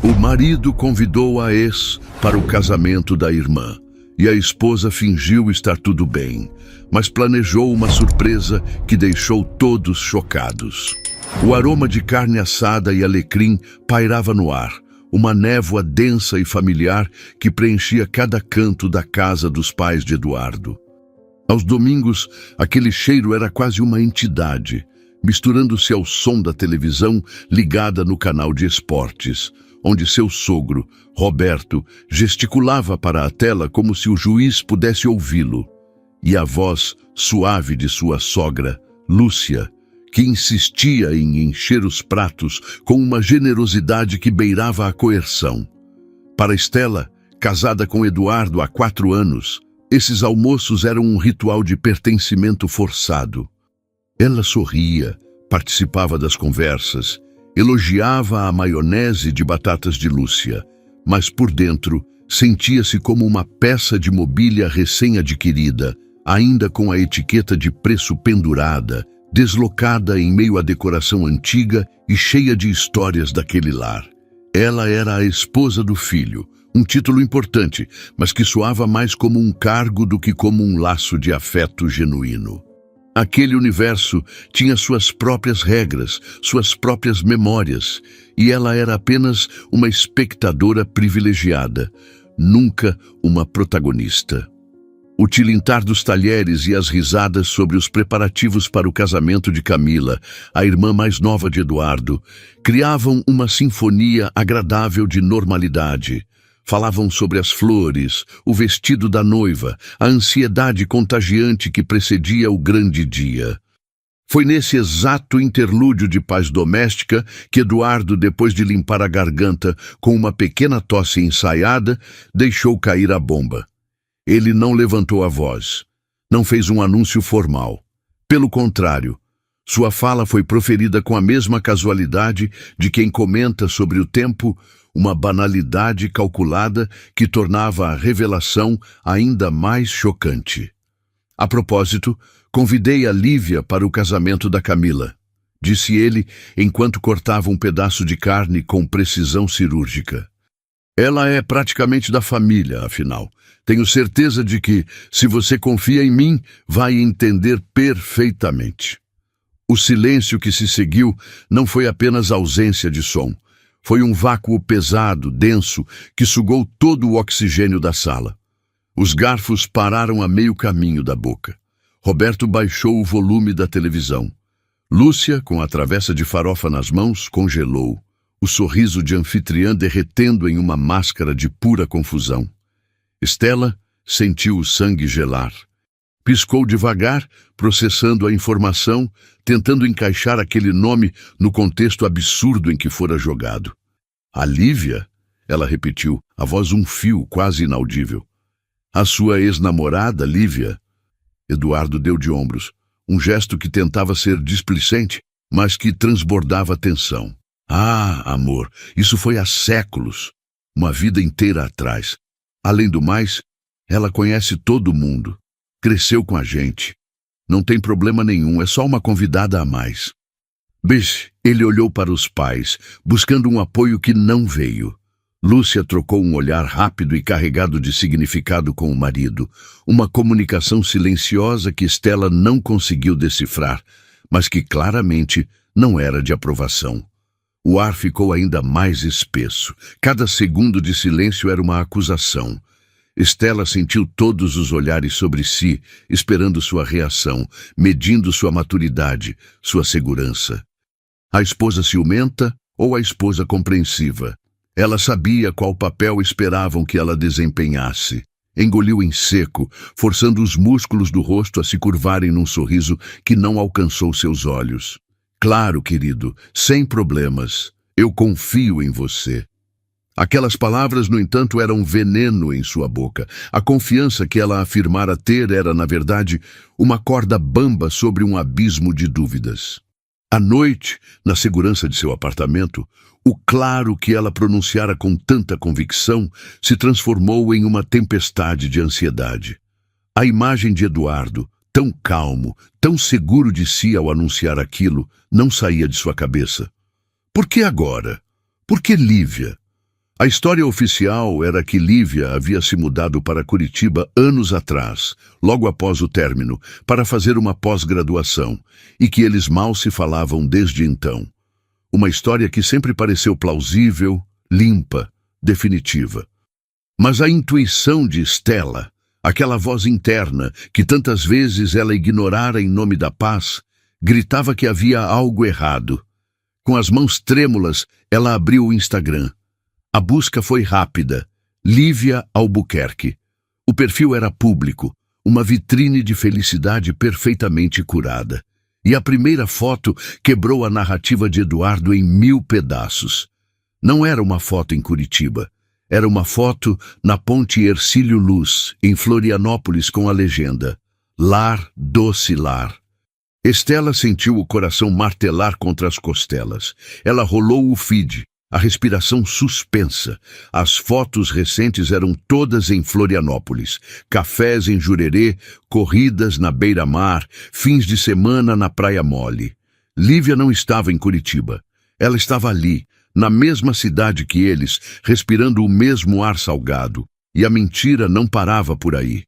O marido convidou a ex para o casamento da irmã, e a esposa fingiu estar tudo bem, mas planejou uma surpresa que deixou todos chocados. O aroma de carne assada e alecrim pairava no ar, uma névoa densa e familiar que preenchia cada canto da casa dos pais de Eduardo. Aos domingos, aquele cheiro era quase uma entidade, misturando-se ao som da televisão ligada no canal de esportes, onde seu sogro, Roberto, gesticulava para a tela como se o juiz pudesse ouvi-lo, e a voz suave de sua sogra, Lúcia, que insistia em encher os pratos com uma generosidade que beirava a coerção. Para Estela, casada com Eduardo há 4 anos, esses almoços eram um ritual de pertencimento forçado. Ela sorria, participava das conversas, elogiava a maionese de batatas de Lúcia, mas por dentro sentia-se como uma peça de mobília recém-adquirida, ainda com a etiqueta de preço pendurada, deslocada em meio à decoração antiga e cheia de histórias daquele lar. Ela era a esposa do filho, um título importante, mas que soava mais como um cargo do que como um laço de afeto genuíno. Aquele universo tinha suas próprias regras, suas próprias memórias, e ela era apenas uma espectadora privilegiada, nunca uma protagonista. O tilintar dos talheres e as risadas sobre os preparativos para o casamento de Camila, a irmã mais nova de Eduardo, criavam uma sinfonia agradável de normalidade. Falavam sobre as flores, o vestido da noiva, a ansiedade contagiante que precedia o grande dia. Foi nesse exato interlúdio de paz doméstica que Eduardo, depois de limpar a garganta com uma pequena tosse ensaiada, deixou cair a bomba. Ele não levantou a voz, não fez um anúncio formal. Pelo contrário, sua fala foi proferida com a mesma casualidade de quem comenta sobre o tempo, uma banalidade calculada que tornava a revelação ainda mais chocante. A propósito, convidei a Lívia para o casamento da Camila, disse ele enquanto cortava um pedaço de carne com precisão cirúrgica. Ela é praticamente da família, afinal. Tenho certeza de que, se você confia em mim, vai entender perfeitamente. O silêncio que se seguiu não foi apenas ausência de som. Foi um vácuo pesado, denso, que sugou todo o oxigênio da sala. Os garfos pararam a meio caminho da boca. Roberto baixou o volume da televisão. Lúcia, com a travessa de farofa nas mãos, congelou, o sorriso de anfitriã derretendo em uma máscara de pura confusão. Estela sentiu o sangue gelar. Piscou devagar, processando a informação, tentando encaixar aquele nome no contexto absurdo em que fora jogado. A Lívia? Ela repetiu, a voz um fio, quase inaudível. A sua ex-namorada, Lívia? Eduardo deu de ombros, um gesto que tentava ser displicente, mas que transbordava tensão. Ah, amor, isso foi há séculos, uma vida inteira atrás. Além do mais, ela conhece todo mundo. Cresceu com a gente. Não tem problema nenhum, é só uma convidada a mais. Bicho, ele olhou para os pais, buscando um apoio que não veio. Lúcia trocou um olhar rápido e carregado de significado com o marido, uma comunicação silenciosa que Estela não conseguiu decifrar, mas que claramente não era de aprovação. O ar ficou ainda mais espesso. Cada segundo de silêncio era uma acusação. Estela sentiu todos os olhares sobre si, esperando sua reação, medindo sua maturidade, sua segurança. A esposa ciumenta ou a esposa compreensiva? Ela sabia qual papel esperavam que ela desempenhasse. Engoliu em seco, forçando os músculos do rosto a se curvarem num sorriso que não alcançou seus olhos. Claro, querido, sem problemas. Eu confio em você. Aquelas palavras, no entanto, eram veneno em sua boca. A confiança que ela afirmara ter era, na verdade, uma corda bamba sobre um abismo de dúvidas. À noite, na segurança de seu apartamento, o claro que ela pronunciara com tanta convicção se transformou em uma tempestade de ansiedade. A imagem de Eduardo, tão calmo, tão seguro de si ao anunciar aquilo, não saía de sua cabeça. Por que agora? Por que Lívia? A história oficial era que Lívia havia se mudado para Curitiba anos atrás, logo após o término, para fazer uma pós-graduação, e que eles mal se falavam desde então. Uma história que sempre pareceu plausível, limpa, definitiva. Mas a intuição de Stella, aquela voz interna que tantas vezes ela ignorara em nome da paz, gritava que havia algo errado. Com as mãos trêmulas, ela abriu o Instagram. A busca foi rápida. Lívia Albuquerque. O perfil era público, uma vitrine de felicidade perfeitamente curada. E a primeira foto quebrou a narrativa de Eduardo em 1000 pedaços. Não era uma foto em Curitiba. Era uma foto na Ponte Hercílio Luz, em Florianópolis, com a legenda: Lar, doce lar. Stella sentiu o coração martelar contra as costelas. Ela rolou o feed. A respiração suspensa. As fotos recentes eram todas em Florianópolis. Cafés em Jurerê, corridas na beira-mar, fins de semana na Praia Mole. Lívia não estava em Curitiba. Ela estava ali, na mesma cidade que eles, respirando o mesmo ar salgado. E a mentira não parava por aí.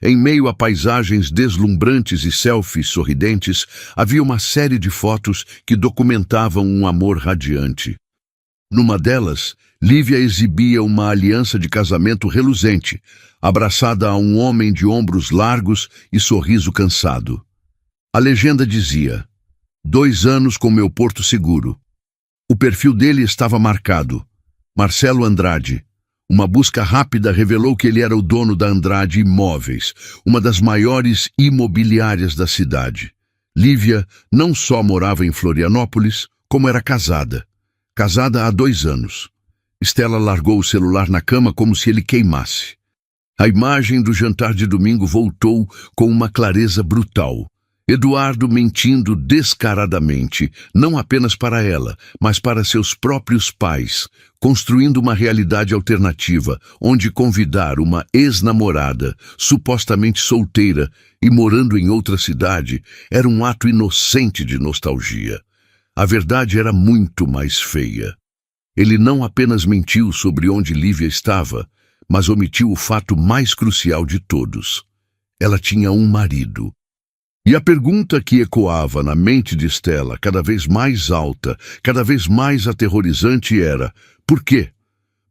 Em meio a paisagens deslumbrantes e selfies sorridentes, havia uma série de fotos que documentavam um amor radiante. Numa delas, Lívia exibia uma aliança de casamento reluzente, abraçada a um homem de ombros largos e sorriso cansado. A legenda dizia: 2 anos com meu porto seguro. O perfil dele estava marcado: Marcelo Andrade. Uma busca rápida revelou que ele era o dono da Andrade Imóveis, uma das maiores imobiliárias da cidade. Lívia não só morava em Florianópolis, como era casada. Casada há 2 anos. Stella largou o celular na cama como se ele queimasse. A imagem do jantar de domingo voltou com uma clareza brutal. Eduardo mentindo descaradamente, não apenas para ela, mas para seus próprios pais, construindo uma realidade alternativa, onde convidar uma ex-namorada, supostamente solteira e morando em outra cidade, era um ato inocente de nostalgia. A verdade era muito mais feia. Ele não apenas mentiu sobre onde Lívia estava, mas omitiu o fato mais crucial de todos. Ela tinha um marido. E a pergunta que ecoava na mente de Stella, cada vez mais alta, cada vez mais aterrorizante, era: por quê?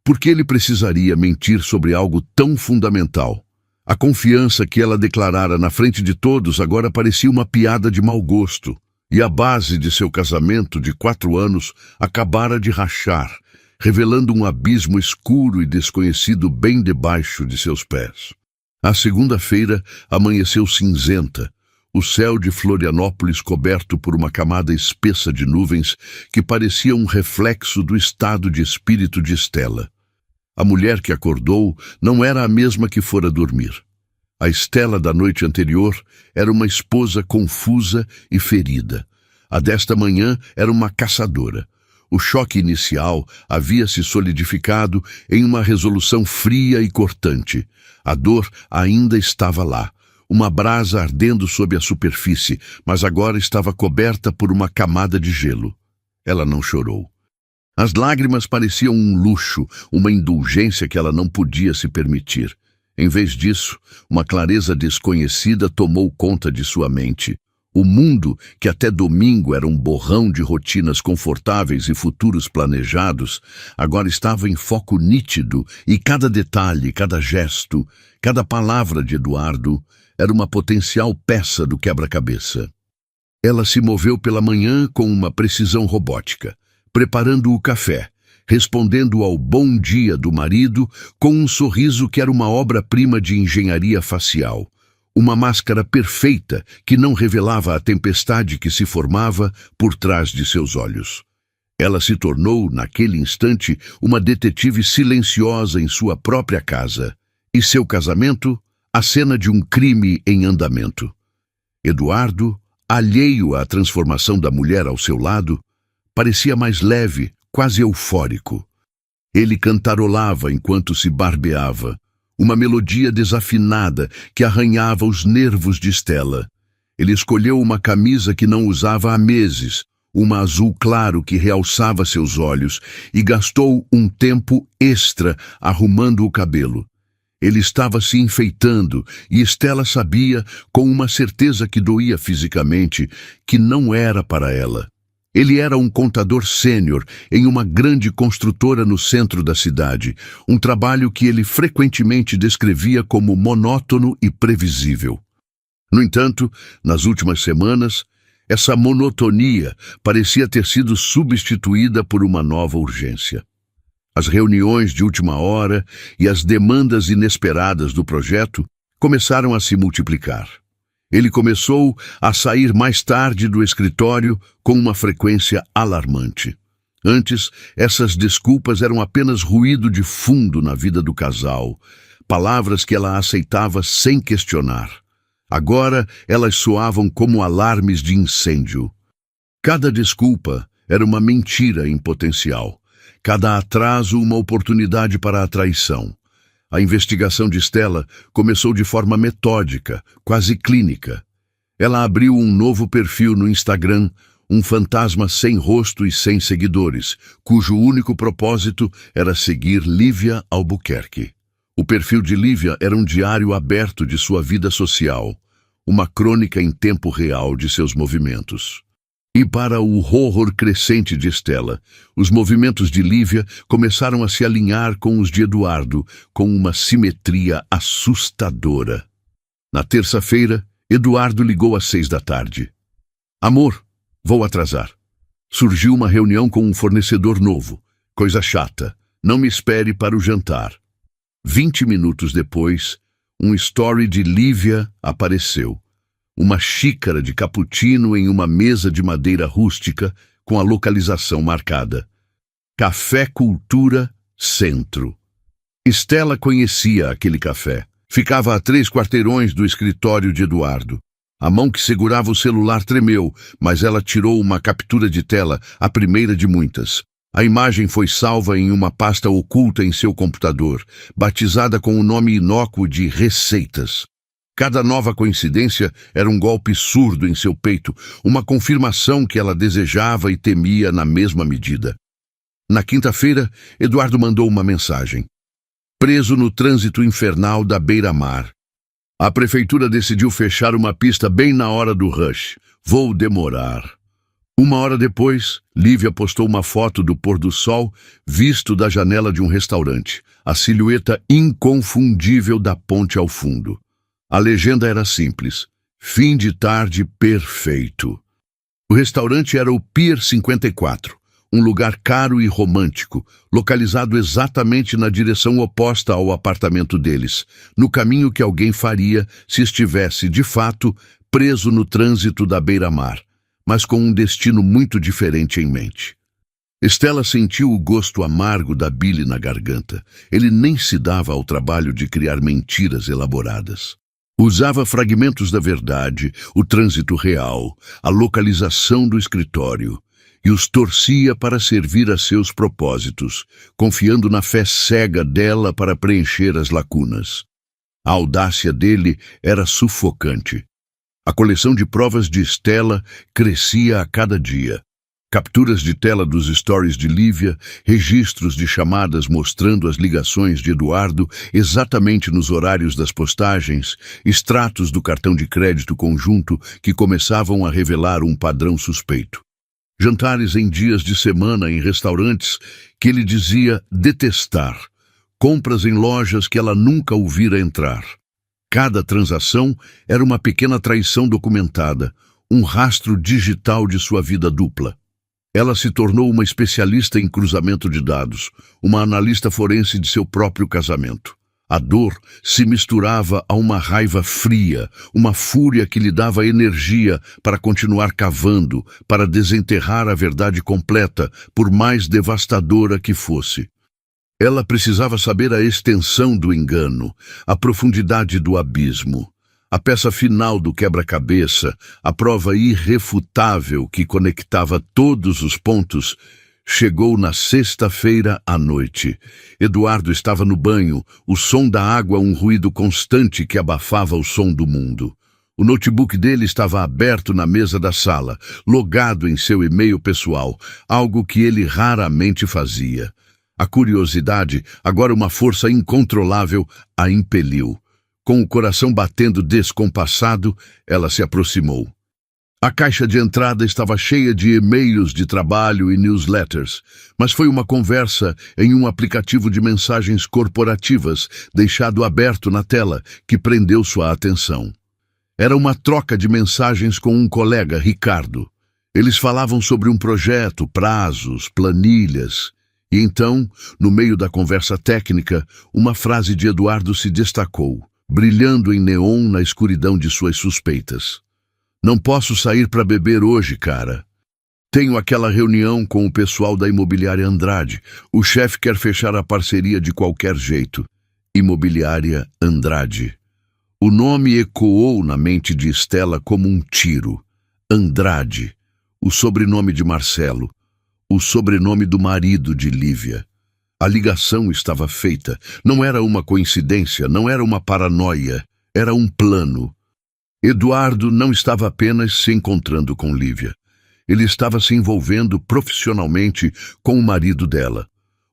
Por que ele precisaria mentir sobre algo tão fundamental? A confiança que ela declarara na frente de todos agora parecia uma piada de mau gosto. E a base de seu casamento de 4 anos acabara de rachar, revelando um abismo escuro e desconhecido bem debaixo de seus pés. A segunda-feira amanheceu cinzenta, o céu de Florianópolis coberto por uma camada espessa de nuvens que parecia um reflexo do estado de espírito de Stella. A mulher que acordou não era a mesma que fora dormir. A Stella da noite anterior era uma esposa confusa e ferida. A desta manhã era uma caçadora. O choque inicial havia se solidificado em uma resolução fria e cortante. A dor ainda estava lá, uma brasa ardendo sob a superfície, mas agora estava coberta por uma camada de gelo. Ela não chorou. As lágrimas pareciam um luxo, uma indulgência que ela não podia se permitir. Em vez disso, uma clareza desconhecida tomou conta de sua mente. O mundo, que até domingo era um borrão de rotinas confortáveis e futuros planejados, agora estava em foco nítido e cada detalhe, cada gesto, cada palavra de Eduardo era uma potencial peça do quebra-cabeça. Ela se moveu pela manhã com uma precisão robótica, preparando o café, respondendo ao bom dia do marido com um sorriso que era uma obra-prima de engenharia facial, uma máscara perfeita que não revelava a tempestade que se formava por trás de seus olhos. Ela se tornou, naquele instante, uma detetive silenciosa em sua própria casa, e seu casamento, a cena de um crime em andamento. Eduardo, alheio à transformação da mulher ao seu lado, parecia mais leve, quase eufórico. Ele cantarolava enquanto se barbeava, uma melodia desafinada que arranhava os nervos de Stella. Ele escolheu uma camisa que não usava há meses, uma azul claro que realçava seus olhos, e gastou um tempo extra arrumando o cabelo. Ele estava se enfeitando e Stella sabia, com uma certeza que doía fisicamente, que não era para ela. Ele era um contador sênior em uma grande construtora no centro da cidade, um trabalho que ele frequentemente descrevia como monótono e previsível. No entanto, nas últimas semanas, essa monotonia parecia ter sido substituída por uma nova urgência. As reuniões de última hora e as demandas inesperadas do projeto começaram a se multiplicar. Ele começou a sair mais tarde do escritório com uma frequência alarmante. Antes, essas desculpas eram apenas ruído de fundo na vida do casal, palavras que ela aceitava sem questionar. Agora, elas soavam como alarmes de incêndio. Cada desculpa era uma mentira em potencial. Cada atraso, uma oportunidade para a traição. A investigação de Stella começou de forma metódica, quase clínica. Ela abriu um novo perfil no Instagram, um fantasma sem rosto e sem seguidores, cujo único propósito era seguir Lívia Albuquerque. O perfil de Lívia era um diário aberto de sua vida social, uma crônica em tempo real de seus movimentos. E para o horror crescente de Stella, os movimentos de Lívia começaram a se alinhar com os de Eduardo, com uma simetria assustadora. Na terça-feira, Eduardo ligou às 6 da tarde. Amor, vou atrasar. Surgiu uma reunião com um fornecedor novo. Coisa chata. Não me espere para o jantar. 20 minutos depois, um story de Lívia apareceu. Uma xícara de cappuccino em uma mesa de madeira rústica com a localização marcada. Café Cultura Centro. Stella conhecia aquele café. Ficava a 3 quarteirões do escritório de Eduardo. A mão que segurava o celular tremeu, mas ela tirou uma captura de tela, a primeira de muitas. A imagem foi salva em uma pasta oculta em seu computador, batizada com o nome inócuo de Receitas. Cada nova coincidência era um golpe surdo em seu peito, uma confirmação que ela desejava e temia na mesma medida. Na quinta-feira, Eduardo mandou uma mensagem. Preso no trânsito infernal da beira-mar. A prefeitura decidiu fechar uma pista bem na hora do rush. Vou demorar. 1 hora depois, Lívia postou uma foto do pôr do sol visto da janela de um restaurante, a silhueta inconfundível da ponte ao fundo. A legenda era simples: fim de tarde perfeito. O restaurante era o Pier 54, um lugar caro e romântico, localizado exatamente na direção oposta ao apartamento deles, no caminho que alguém faria se estivesse, de fato, preso no trânsito da beira-mar, mas com um destino muito diferente em mente. Stella sentiu o gosto amargo da bile na garganta. Ele nem se dava ao trabalho de criar mentiras elaboradas. Usava fragmentos da verdade, o trânsito real, a localização do escritório, e os torcia para servir a seus propósitos, confiando na fé cega dela para preencher as lacunas. A audácia dele era sufocante. A coleção de provas de Stella crescia a cada dia. Capturas de tela dos stories de Lívia, registros de chamadas mostrando as ligações de Eduardo exatamente nos horários das postagens, extratos do cartão de crédito conjunto que começavam a revelar um padrão suspeito. Jantares em dias de semana em restaurantes que ele dizia detestar, compras em lojas que ela nunca ouvira entrar. Cada transação era uma pequena traição documentada, um rastro digital de sua vida dupla. Ela se tornou uma especialista em cruzamento de dados, uma analista forense de seu próprio casamento. A dor se misturava a uma raiva fria, uma fúria que lhe dava energia para continuar cavando, para desenterrar a verdade completa, por mais devastadora que fosse. Ela precisava saber a extensão do engano, a profundidade do abismo. A peça final do quebra-cabeça, a prova irrefutável que conectava todos os pontos, chegou na sexta-feira à noite. Eduardo estava no banho, o som da água um ruído constante que abafava o som do mundo. O notebook dele estava aberto na mesa da sala, logado em seu e-mail pessoal, algo que ele raramente fazia. A curiosidade, agora uma força incontrolável, a impeliu. Com o coração batendo descompassado, ela se aproximou. A caixa de entrada estava cheia de e-mails de trabalho e newsletters, mas foi uma conversa em um aplicativo de mensagens corporativas, deixado aberto na tela, que prendeu sua atenção. Era uma troca de mensagens com um colega, Ricardo. Eles falavam sobre um projeto, prazos, planilhas. E então, no meio da conversa técnica, uma frase de Eduardo se destacou, brilhando em neon na escuridão de suas suspeitas. Não posso sair para beber hoje, cara. Tenho aquela reunião com o pessoal da Imobiliária Andrade. O chefe quer fechar a parceria de qualquer jeito. Imobiliária Andrade. O nome ecoou na mente de Estela como um tiro. Andrade. O sobrenome de Marcelo. O sobrenome do marido de Lívia. A ligação estava feita. Não era uma coincidência, não era uma paranoia. Era um plano. Eduardo não estava apenas se encontrando com Lívia. Ele estava se envolvendo profissionalmente com o marido dela,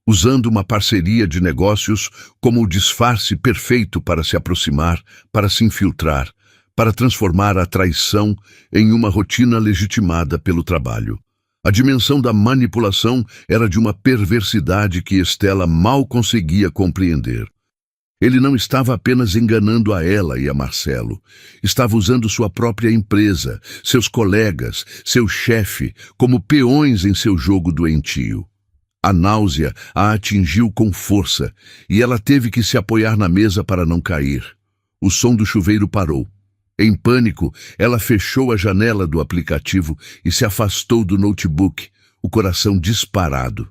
usando uma parceria de negócios como o disfarce perfeito para se aproximar, para se infiltrar, para transformar a traição em uma rotina legitimada pelo trabalho. A dimensão da manipulação era de uma perversidade que Estela mal conseguia compreender. Ele não estava apenas enganando a ela e a Marcelo. Estava usando sua própria empresa, seus colegas, seu chefe, como peões em seu jogo doentio. A náusea a atingiu com força e ela teve que se apoiar na mesa para não cair. O som do chuveiro parou. Em pânico, ela fechou a janela do aplicativo e se afastou do notebook, o coração disparado.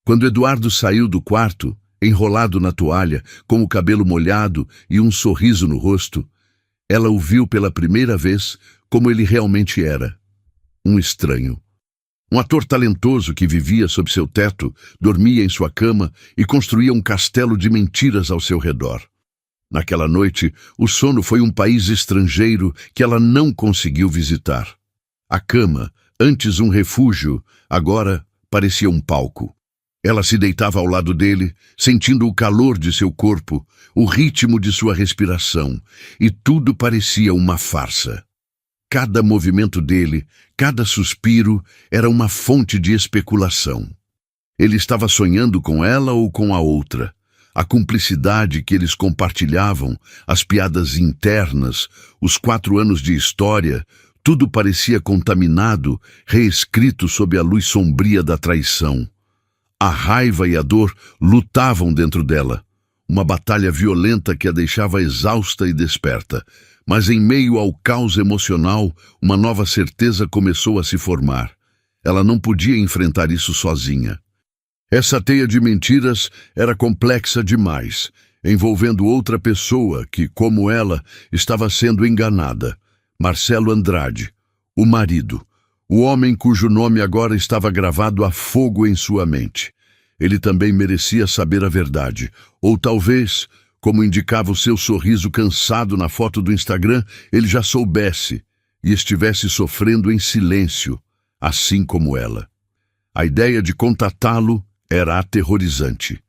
Quando Eduardo saiu do quarto, enrolado na toalha, com o cabelo molhado e um sorriso no rosto, ela o viu pela primeira vez como ele realmente era. Um estranho. Um ator talentoso que vivia sob seu teto, dormia em sua cama e construía um castelo de mentiras ao seu redor. Naquela noite, o sono foi um país estrangeiro que ela não conseguiu visitar. A cama, antes um refúgio, agora parecia um palco. Ela se deitava ao lado dele, sentindo o calor de seu corpo, o ritmo de sua respiração, e tudo parecia uma farsa. Cada movimento dele, cada suspiro, era uma fonte de especulação. Ele estava sonhando com ela ou com a outra. A cumplicidade que eles compartilhavam, as piadas internas, os 4 anos de história, tudo parecia contaminado, reescrito sob a luz sombria da traição. A raiva e a dor lutavam dentro dela, uma batalha violenta que a deixava exausta e desperta. Mas em meio ao caos emocional, uma nova certeza começou a se formar. Ela não podia enfrentar isso sozinha. Essa teia de mentiras era complexa demais, envolvendo outra pessoa que, como ela, estava sendo enganada. Marcelo Andrade, o marido. O homem cujo nome agora estava gravado a fogo em sua mente. Ele também merecia saber a verdade. Ou talvez, como indicava o seu sorriso cansado na foto do Instagram, ele já soubesse e estivesse sofrendo em silêncio, assim como ela. A ideia de contatá-lo era aterrorizante.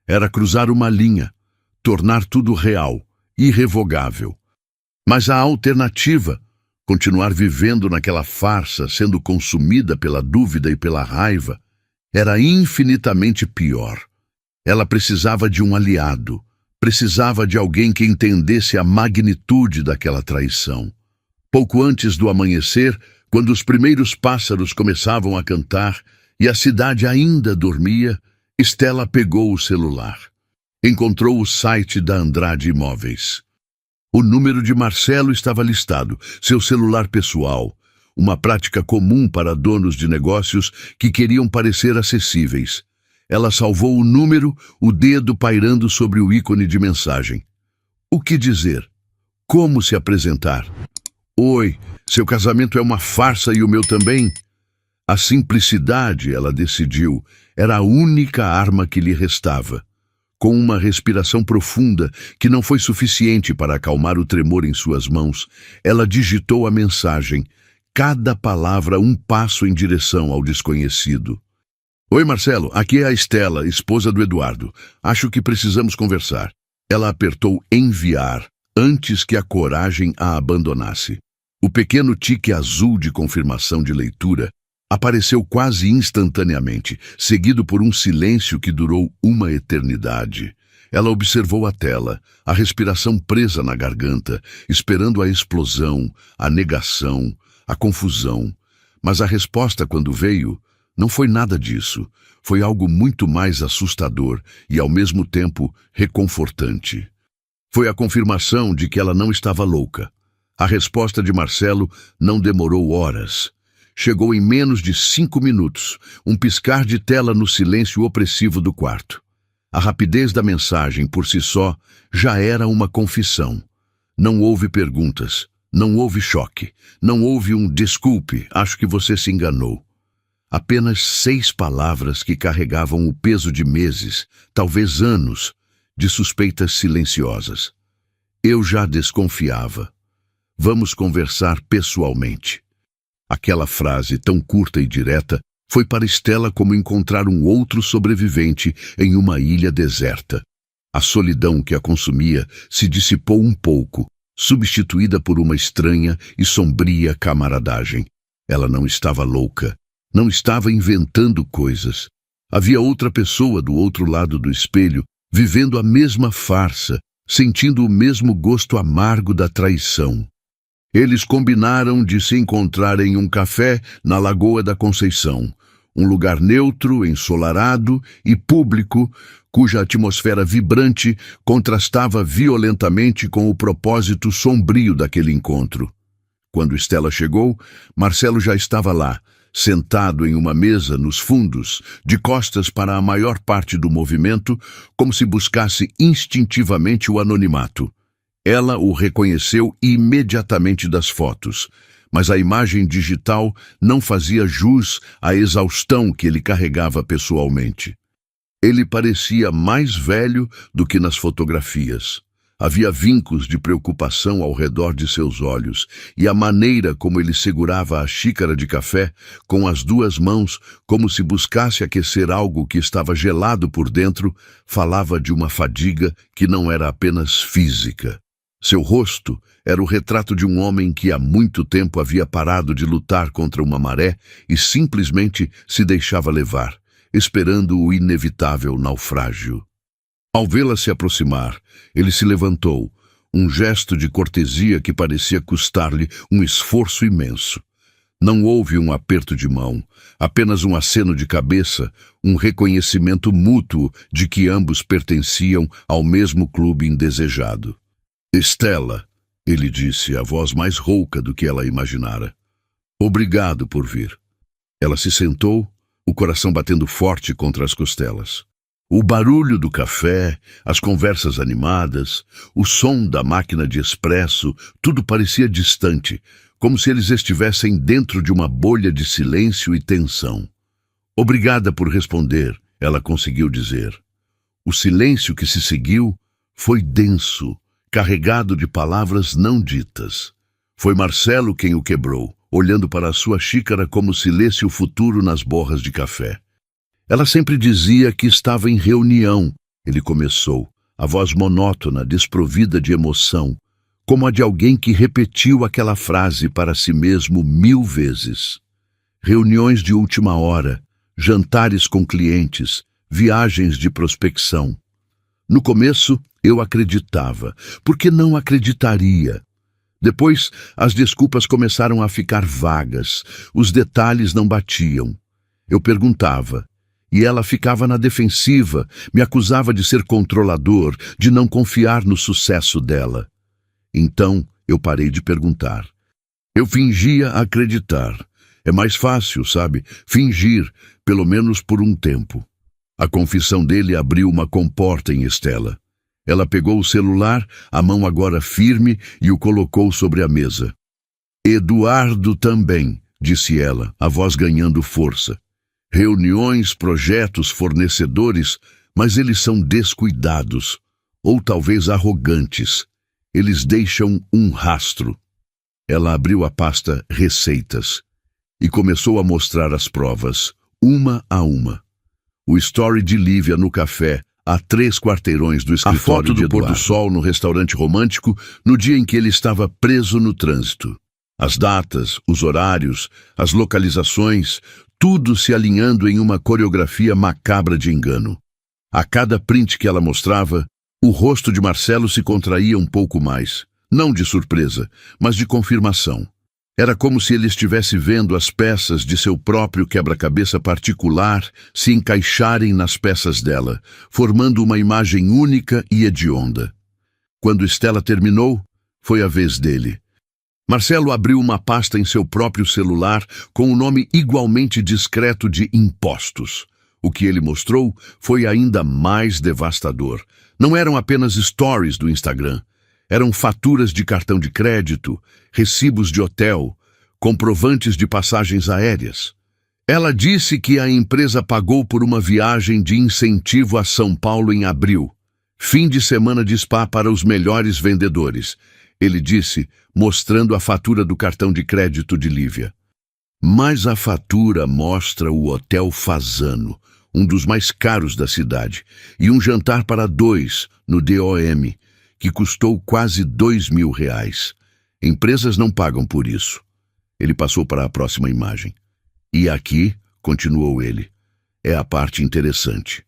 Era cruzar uma linha, tornar tudo real, irrevogável. Mas a alternativa, continuar vivendo naquela farsa, sendo consumida pela dúvida e pela raiva, era infinitamente pior. Ela precisava de um aliado, precisava de alguém que entendesse a magnitude daquela traição. Pouco antes do amanhecer, quando os primeiros pássaros começavam a cantar e a cidade ainda dormia, Estela pegou o celular. Encontrou o site da Andrade Imóveis. O número de Marcelo estava listado, seu celular pessoal, uma prática comum para donos de negócios que queriam parecer acessíveis. Ela salvou o número, o dedo pairando sobre o ícone de mensagem. O que dizer? Como se apresentar? Oi, seu casamento é uma farsa e o meu também? A simplicidade, ela decidiu, era a única arma que lhe restava. Com uma respiração profunda, que não foi suficiente para acalmar o tremor em suas mãos, ela digitou a mensagem, cada palavra um passo em direção ao desconhecido. Oi, Marcelo, aqui é a Estela, esposa do Eduardo. Acho que precisamos conversar. Ela apertou enviar, antes que a coragem a abandonasse. O pequeno tique azul de confirmação de leitura apareceu quase instantaneamente, seguido por um silêncio que durou uma eternidade. Ela observou a tela, a respiração presa na garganta, esperando a explosão, a negação, a confusão. Mas a resposta, quando veio, não foi nada disso. Foi algo muito mais assustador e, ao mesmo tempo, reconfortante. Foi a confirmação de que ela não estava louca. A resposta de Marcelo não demorou horas. Chegou em menos de 5 minutos, um piscar de tela no silêncio opressivo do quarto. A rapidez da mensagem, por si só, já era uma confissão. Não houve perguntas, não houve choque, não houve um desculpe, acho que você se enganou. Apenas 6 palavras que carregavam o peso de meses, talvez anos, de suspeitas silenciosas. Eu já desconfiava. Vamos conversar pessoalmente. Aquela frase tão curta e direta foi para Estela como encontrar um outro sobrevivente em uma ilha deserta. A solidão que a consumia se dissipou um pouco, substituída por uma estranha e sombria camaradagem. Ela não estava louca, não estava inventando coisas. Havia outra pessoa do outro lado do espelho, vivendo a mesma farsa, sentindo o mesmo gosto amargo da traição. Eles combinaram de se encontrar em um café na Lagoa da Conceição, um lugar neutro, ensolarado e público, cuja atmosfera vibrante contrastava violentamente com o propósito sombrio daquele encontro. Quando Estela chegou, Marcelo já estava lá, sentado em uma mesa nos fundos, de costas para a maior parte do movimento, como se buscasse instintivamente o anonimato. Ela o reconheceu imediatamente das fotos, mas a imagem digital não fazia jus à exaustão que ele carregava pessoalmente. Ele parecia mais velho do que nas fotografias. Havia vincos de preocupação ao redor de seus olhos, e a maneira como ele segurava a xícara de café com as 2 mãos, como se buscasse aquecer algo que estava gelado por dentro, falava de uma fadiga que não era apenas física. Seu rosto era o retrato de um homem que há muito tempo havia parado de lutar contra uma maré e simplesmente se deixava levar, esperando o inevitável naufrágio. Ao vê-la se aproximar, ele se levantou, um gesto de cortesia que parecia custar-lhe um esforço imenso. Não houve um aperto de mão, apenas um aceno de cabeça, um reconhecimento mútuo de que ambos pertenciam ao mesmo clube indesejado. Estela, ele disse, a voz mais rouca do que ela imaginara. Obrigado por vir. Ela se sentou, o coração batendo forte contra as costelas. O barulho do café, as conversas animadas, o som da máquina de expresso, tudo parecia distante, como se eles estivessem dentro de uma bolha de silêncio e tensão. Obrigada por responder, ela conseguiu dizer. O silêncio que se seguiu foi denso, carregado de palavras não ditas. Foi Marcelo quem o quebrou, olhando para a sua xícara como se lesse o futuro nas borras de café. Ela sempre dizia que estava em reunião, ele começou, a voz monótona, desprovida de emoção, como a de alguém que repetiu aquela frase para si mesmo 1000 vezes. Reuniões de última hora, jantares com clientes, viagens de prospecção. No começo, eu acreditava. Por que não acreditaria? Depois, as desculpas começaram a ficar vagas. Os detalhes não batiam. Eu perguntava, e ela ficava na defensiva, me acusava de ser controlador, de não confiar no sucesso dela. Então, eu parei de perguntar. Eu fingia acreditar. É mais fácil, sabe? Fingir, pelo menos por um tempo. A confissão dele abriu uma comporta em Estela. Ela pegou o celular, a mão agora firme, e o colocou sobre a mesa. Eduardo também, disse ela, a voz ganhando força. Reuniões, projetos, fornecedores, Mas eles são descuidados, ou talvez arrogantes. Eles deixam um rastro. Ela abriu a pasta Receitas e começou a mostrar as provas, uma a uma. O story de Lívia no café, a 3 quarteirões do escritório de Eduardo. A foto do pôr-do-sol no restaurante romântico, no dia em que ele estava preso no trânsito. As datas, os horários, as localizações, tudo se alinhando em uma coreografia macabra de engano. A cada print que ela mostrava, o rosto de Marcelo se contraía um pouco mais. Não de surpresa, mas de confirmação. Era como se ele estivesse vendo as peças de seu próprio quebra-cabeça particular se encaixarem nas peças dela, formando uma imagem única e hedionda. Quando Stella terminou, foi a vez dele. Marcelo abriu uma pasta em seu próprio celular com o nome igualmente discreto de Impostos. O que ele mostrou foi ainda mais devastador. Não eram apenas stories do Instagram. Eram faturas de cartão de crédito, recibos de hotel, comprovantes de passagens aéreas. Ela disse que a empresa pagou por uma viagem de incentivo a São Paulo em abril. Fim de semana de spa para os melhores vendedores. Ele disse, mostrando a fatura do cartão de crédito de Lívia. Mas a fatura mostra o Hotel Fasano, um dos mais caros da cidade, e um jantar para 2 no DOM, que custou quase R$2.000. Empresas não pagam por isso. Ele passou para a próxima imagem. E aqui, continuou ele, é a parte interessante.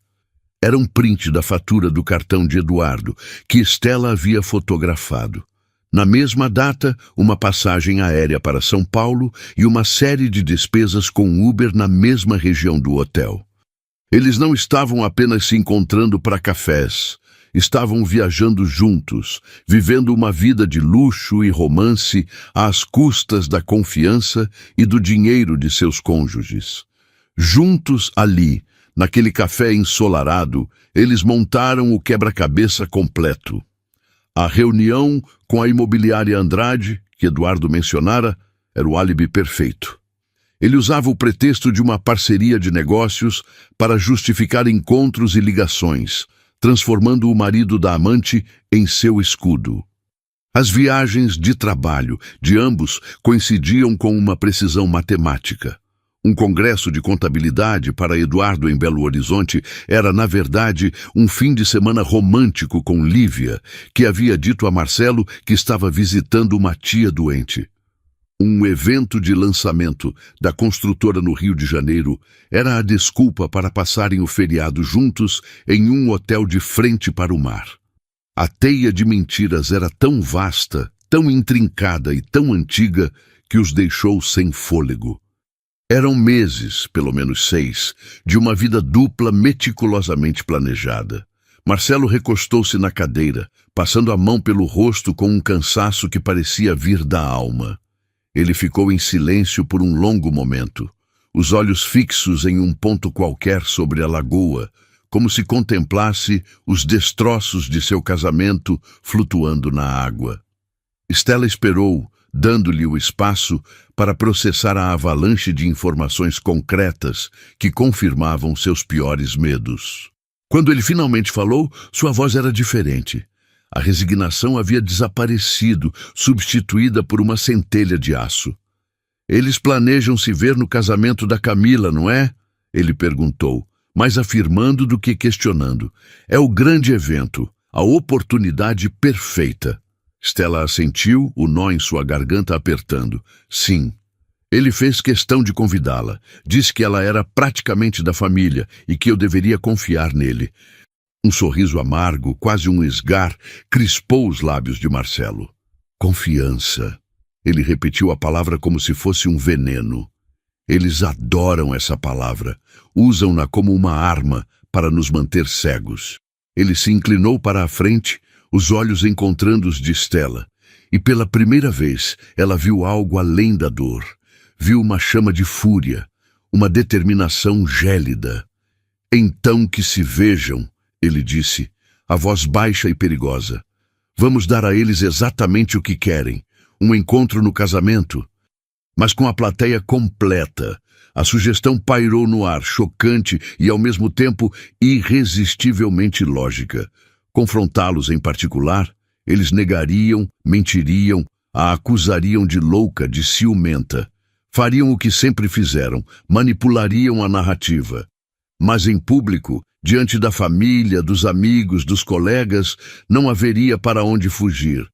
Era um print da fatura do cartão de Eduardo, que Stella havia fotografado. Na mesma data, uma passagem aérea para São Paulo e uma série de despesas com Uber na mesma região do hotel. Eles não estavam apenas se encontrando para cafés. Estavam viajando juntos, vivendo uma vida de luxo e romance às custas da confiança e do dinheiro de seus cônjuges. Juntos ali, naquele café ensolarado, eles montaram o quebra-cabeça completo. A reunião com a imobiliária Andrade, que Eduardo mencionara, era o álibi perfeito. Ele usava o pretexto de uma parceria de negócios para justificar encontros e ligações, transformando o marido da amante em seu escudo. As viagens de trabalho de ambos coincidiam com uma precisão matemática. Um congresso de contabilidade para Eduardo em Belo Horizonte era, na verdade, um fim de semana romântico com Lívia, que havia dito a Marcelo que estava visitando uma tia doente. Um evento de lançamento da construtora no Rio de Janeiro era a desculpa para passarem o feriado juntos em um hotel de frente para o mar. A teia de mentiras era tão vasta, tão intrincada e tão antiga que os deixou sem fôlego. Eram meses, pelo menos 6, de uma vida dupla meticulosamente planejada. Marcelo recostou-se na cadeira, passando a mão pelo rosto com um cansaço que parecia vir da alma. Ele ficou em silêncio por um longo momento, os olhos fixos em um ponto qualquer sobre a lagoa, como se contemplasse os destroços de seu casamento flutuando na água. Stella esperou, dando-lhe o espaço para processar a avalanche de informações concretas que confirmavam seus piores medos. Quando ele finalmente falou, sua voz era diferente. A resignação havia desaparecido, substituída por uma centelha de aço. Eles planejam se ver no casamento da Camila, não é? Ele perguntou, mais afirmando do que questionando. É o grande evento, a oportunidade perfeita. Stella assentiu, o nó em sua garganta apertando. Sim. Ele fez questão de convidá-la. Disse que ela era praticamente da família e que eu deveria confiar nele. Um sorriso amargo, quase um esgar, crispou os lábios de Marcelo. Confiança. Ele repetiu a palavra como se fosse um veneno. Eles adoram essa palavra. Usam-na como uma arma para nos manter cegos. Ele se inclinou para a frente, os olhos encontrando os de Stella, e pela primeira vez ela viu algo além da dor. Viu uma chama de fúria, uma determinação gélida. Então que se vejam, ele disse, a voz baixa e perigosa. Vamos dar a eles exatamente o que querem, um encontro no casamento. Mas com a plateia completa, A sugestão pairou no ar, chocante e, ao mesmo tempo, irresistivelmente lógica. Confrontá-los em particular, eles negariam, mentiriam, a acusariam de louca, de ciumenta. Fariam o que sempre fizeram, manipulariam a narrativa. Mas em público, diante da família, dos amigos, dos colegas, não haveria para onde fugir.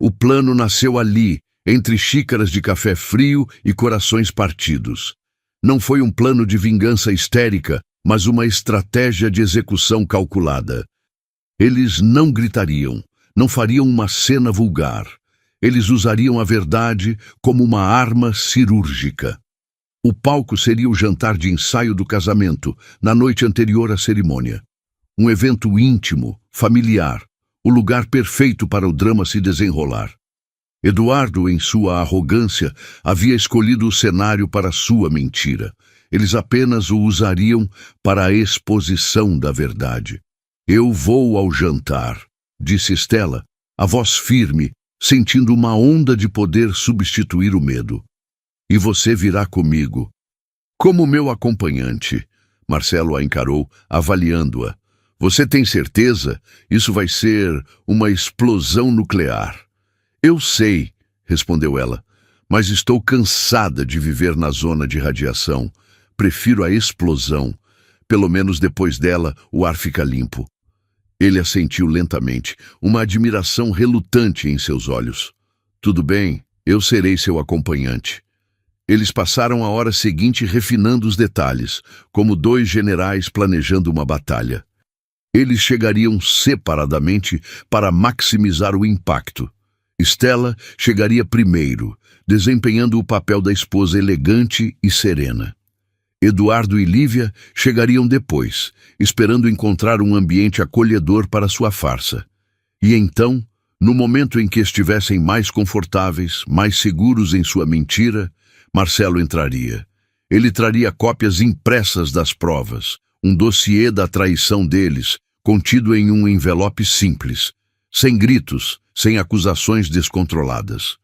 O plano nasceu ali, entre xícaras de café frio e corações partidos. Não foi um plano de vingança histérica, mas uma estratégia de execução calculada. Eles não gritariam, não fariam uma cena vulgar. Eles usariam a verdade como uma arma cirúrgica. O palco seria o jantar de ensaio do casamento, na noite anterior à cerimônia. Um evento íntimo, familiar, o lugar perfeito para o drama se desenrolar. Eduardo, em sua arrogância, havia escolhido o cenário para sua mentira. Eles apenas o usariam para a exposição da verdade. Eu vou ao jantar, disse Stella, a voz firme, sentindo uma onda de poder substituir o medo. E você virá comigo. Como meu acompanhante, Marcelo a encarou, avaliando-a. Você tem certeza? Isso vai ser uma explosão nuclear. Eu sei, respondeu ela, mas estou cansada de viver na zona de radiação. Prefiro a explosão. Pelo menos depois dela, o ar fica limpo. Ele assentiu lentamente, uma admiração relutante em seus olhos. Tudo bem, eu serei seu acompanhante. Eles passaram a hora seguinte refinando os detalhes, como dois generais planejando uma batalha. Eles chegariam separadamente para maximizar o impacto. Stella chegaria primeiro, desempenhando o papel da esposa elegante e serena. Eduardo e Lívia chegariam depois, esperando encontrar um ambiente acolhedor para sua farsa. E então, no momento em que estivessem mais confortáveis, mais seguros em sua mentira, Marcelo entraria. Ele traria cópias impressas das provas, um dossiê da traição deles, contido em um envelope simples, sem gritos, sem acusações descontroladas.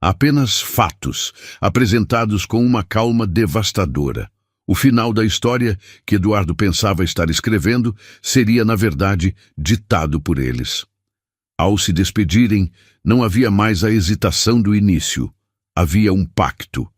Apenas fatos, apresentados com uma calma devastadora. O final da história, que Eduardo pensava estar escrevendo, seria, na verdade, ditado por eles. Ao se despedirem, não havia mais a hesitação do início. Havia um pacto.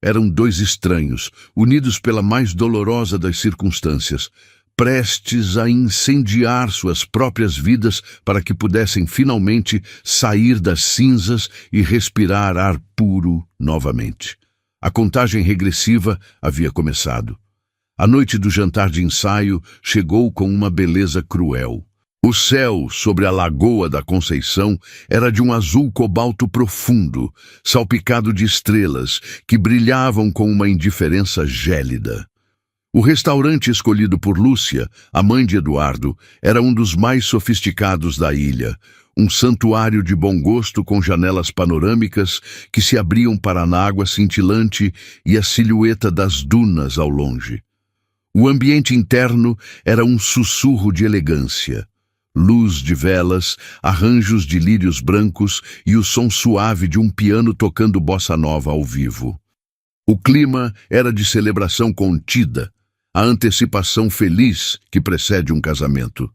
Eram dois estranhos, unidos pela mais dolorosa das circunstâncias, prestes a incendiar suas próprias vidas para que pudessem finalmente sair das cinzas e respirar ar puro novamente. A contagem regressiva havia começado. A noite do jantar de ensaio chegou com uma beleza cruel. O céu sobre a Lagoa da Conceição era de um azul cobalto profundo, salpicado de estrelas que brilhavam com uma indiferença gélida. O restaurante escolhido por Lúcia, a mãe de Eduardo, era um dos mais sofisticados da ilha, um santuário de bom gosto com janelas panorâmicas que se abriam para a água cintilante e a silhueta das dunas ao longe. O ambiente interno era um sussurro de elegância. Luz de velas, arranjos de lírios brancos e o som suave de um piano tocando bossa nova ao vivo. O clima era de celebração contida, a antecipação feliz que precede um casamento.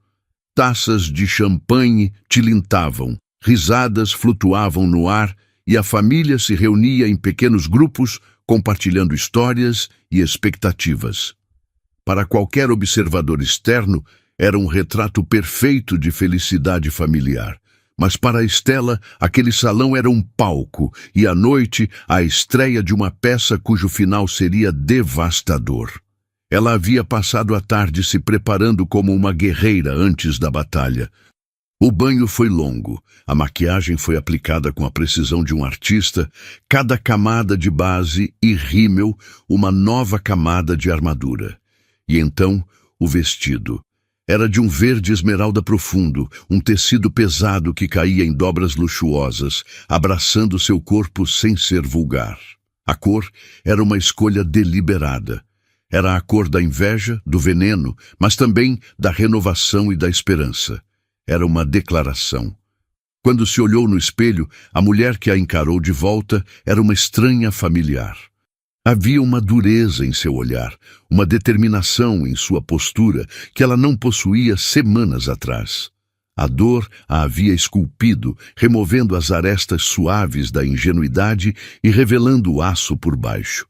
Taças de champanhe tilintavam, risadas flutuavam no ar e a família se reunia em pequenos grupos, compartilhando histórias e expectativas. Para qualquer observador externo, era um retrato perfeito de felicidade familiar. Mas para Stella, aquele salão era um palco e à noite a estreia de uma peça cujo final seria devastador. Ela havia passado a tarde se preparando como uma guerreira antes da batalha. O banho foi longo, a maquiagem foi aplicada com a precisão de um artista, cada camada de base e rímel uma nova camada de armadura. E então, o vestido. Era de um verde esmeralda profundo, um tecido pesado que caía em dobras luxuosas, abraçando seu corpo sem ser vulgar. A cor era uma escolha deliberada. Era a cor da inveja, do veneno, mas também da renovação e da esperança. Era uma declaração. Quando se olhou no espelho, a mulher que a encarou de volta era uma estranha familiar. Havia uma dureza em seu olhar, uma determinação em sua postura que ela não possuía semanas atrás. A dor a havia esculpido, removendo as arestas suaves da ingenuidade e revelando o aço por baixo.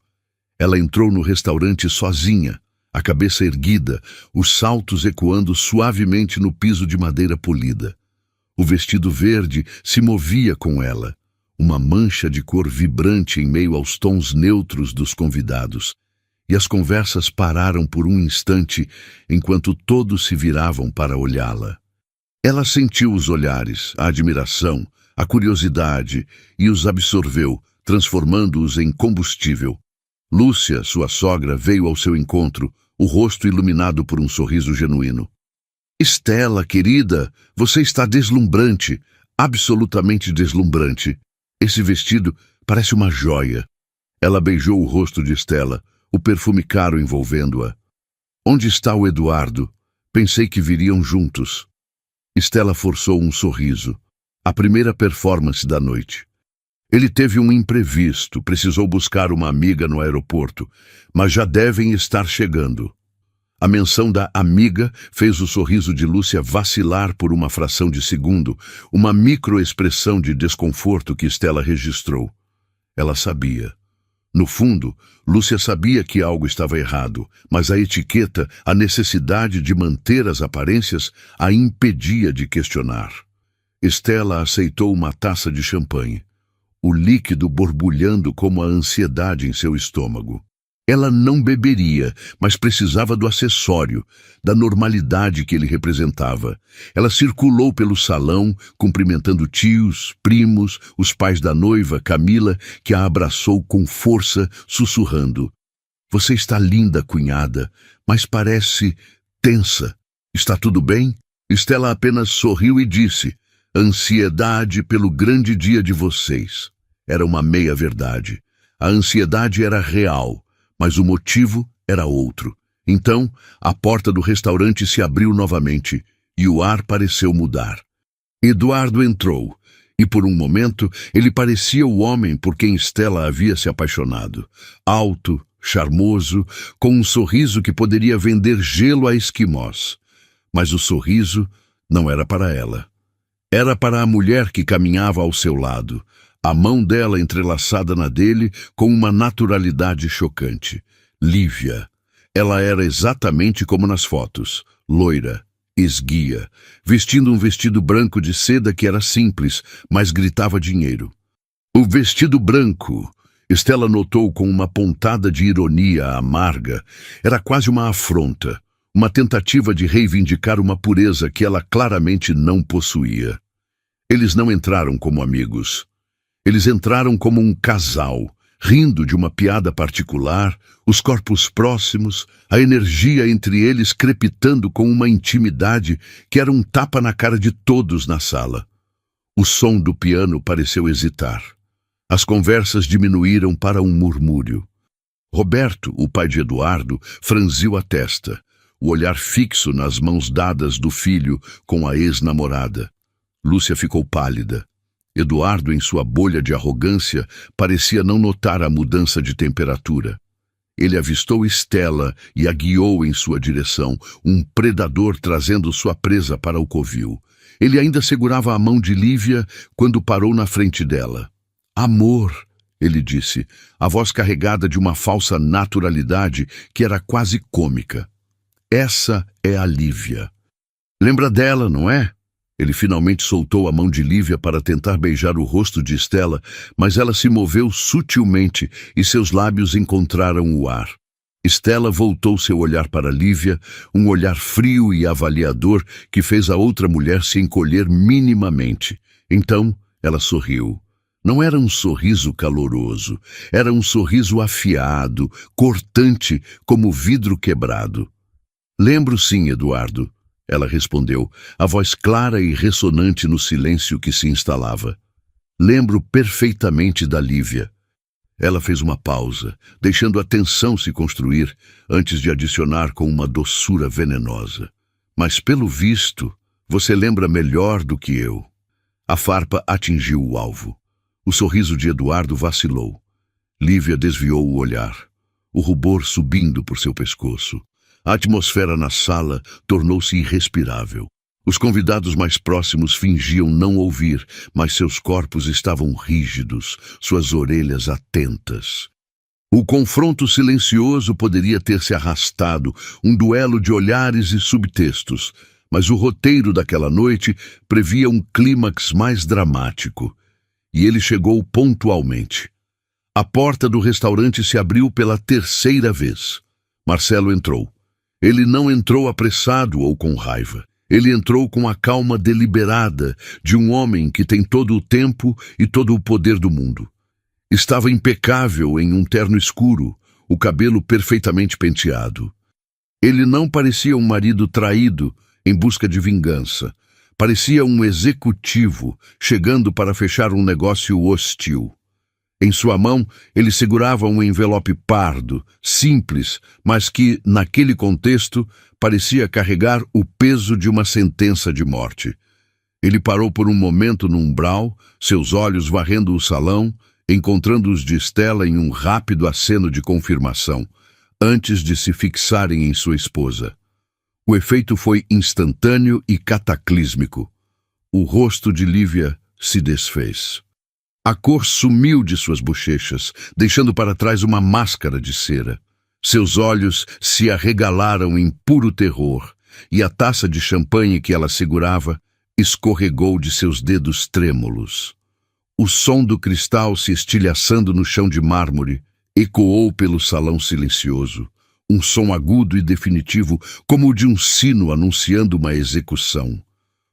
Ela entrou no restaurante sozinha, a cabeça erguida, os saltos ecoando suavemente no piso de madeira polida. O vestido verde se movia com ela, uma mancha de cor vibrante em meio aos tons neutros dos convidados, e as conversas pararam por um instante enquanto todos se viravam para olhá-la. Ela sentiu os olhares, a admiração, a curiosidade e os absorveu, transformando-os em combustível. Lúcia, sua sogra, veio ao seu encontro, o rosto iluminado por um sorriso genuíno. Estela, querida, você está deslumbrante, absolutamente deslumbrante. Esse vestido parece uma joia. Ela beijou o rosto de Estela, o perfume caro envolvendo-a. Onde está o Eduardo? Pensei que viriam juntos. Estela forçou um sorriso. A primeira performance da noite. Ele teve um imprevisto, precisou buscar uma amiga no aeroporto, mas já devem estar chegando. A menção da amiga fez o sorriso de Lúcia vacilar por uma fração de segundo, uma microexpressão de desconforto que Estela registrou. Ela sabia. No fundo, Lúcia sabia que algo estava errado, mas a etiqueta, a necessidade de manter as aparências, a impedia de questionar. Estela aceitou uma taça de champanhe, o líquido borbulhando como a ansiedade em seu estômago. Ela não beberia, mas precisava do acessório, da normalidade que ele representava. Ela circulou pelo salão, cumprimentando tios, primos, os pais da noiva, Camila, que a abraçou com força, sussurrando. Você está linda, cunhada, mas parece tensa. Está tudo bem? Estela apenas sorriu e disse, ansiedade pelo grande dia de vocês. Era uma meia-verdade. A ansiedade era real, mas o motivo era outro. Então, a porta do restaurante se abriu novamente e o ar pareceu mudar. Eduardo entrou, e por um momento ele parecia o homem por quem Estela havia se apaixonado. Alto, charmoso, com um sorriso que poderia vender gelo a esquimós. Mas o sorriso não era para ela. Era para a mulher que caminhava ao seu lado, a mão dela entrelaçada na dele com uma naturalidade chocante. Lívia. Ela era exatamente como nas fotos, loira, esguia, vestindo um vestido branco de seda que era simples, mas gritava dinheiro. O vestido branco, Estela notou com uma pontada de ironia amarga, era quase uma afronta, uma tentativa de reivindicar uma pureza que ela claramente não possuía. Eles não entraram como amigos. Eles entraram como um casal, rindo de uma piada particular, os corpos próximos, a energia entre eles crepitando com uma intimidade que era um tapa na cara de todos na sala. O som do piano pareceu hesitar. As conversas diminuíram para um murmúrio. Roberto, o pai de Eduardo, franziu a testa, o olhar fixo nas mãos dadas do filho com a ex-namorada. Lúcia ficou pálida. Eduardo, em sua bolha de arrogância, parecia não notar a mudança de temperatura. Ele avistou Estela e a guiou em sua direção, um predador trazendo sua presa para o covil. Ele ainda segurava a mão de Lívia quando parou na frente dela. Amor, ele disse, a voz carregada de uma falsa naturalidade que era quase cômica. Essa é a Lívia. Lembra dela, não é? Ele finalmente soltou a mão de Lívia para tentar beijar o rosto de Estela, mas ela se moveu sutilmente e seus lábios encontraram o ar. Estela voltou seu olhar para Lívia, um olhar frio e avaliador que fez a outra mulher se encolher minimamente. Então, ela sorriu. Não era um sorriso caloroso, era um sorriso afiado, cortante, como vidro quebrado. Lembro sim, Eduardo. Ela respondeu, a voz clara e ressonante no silêncio que se instalava. Lembro perfeitamente da Lívia. Ela fez uma pausa, deixando a tensão se construir, antes de adicionar com uma doçura venenosa. Mas, pelo visto, você lembra melhor do que eu. A farpa atingiu o alvo. O sorriso de Eduardo vacilou. Lívia desviou o olhar. o rubor subindo por seu pescoço. A atmosfera na sala tornou-se irrespirável. Os convidados mais próximos fingiam não ouvir, mas seus corpos estavam rígidos, suas orelhas atentas. O confronto silencioso poderia ter se arrastado, um duelo de olhares e subtextos, mas o roteiro daquela noite previa um clímax mais dramático. E ele chegou pontualmente. A porta do restaurante se abriu pela terceira vez. Marcelo entrou. Ele não entrou apressado ou com raiva. Ele entrou com a calma deliberada de um homem que tem todo o tempo e todo o poder do mundo. Estava impecável em um terno escuro, o cabelo perfeitamente penteado. Ele não parecia um marido traído em busca de vingança. Parecia um executivo chegando para fechar um negócio hostil. Em sua mão, ele segurava um envelope pardo, simples, mas que, naquele contexto, parecia carregar o peso de uma sentença de morte. Ele parou por um momento no umbral, seus olhos varrendo o salão, encontrando-os de Stella em um rápido aceno de confirmação, antes de se fixarem em sua esposa. O efeito foi instantâneo e cataclísmico. O rosto de Lívia se desfez. A cor sumiu de suas bochechas, deixando para trás uma máscara de cera. Seus olhos se arregalaram em puro terror, e a taça de champanhe que ela segurava escorregou de seus dedos trêmulos. O som do cristal se estilhaçando no chão de mármore ecoou pelo salão silencioso, um som agudo e definitivo, como o de um sino anunciando uma execução.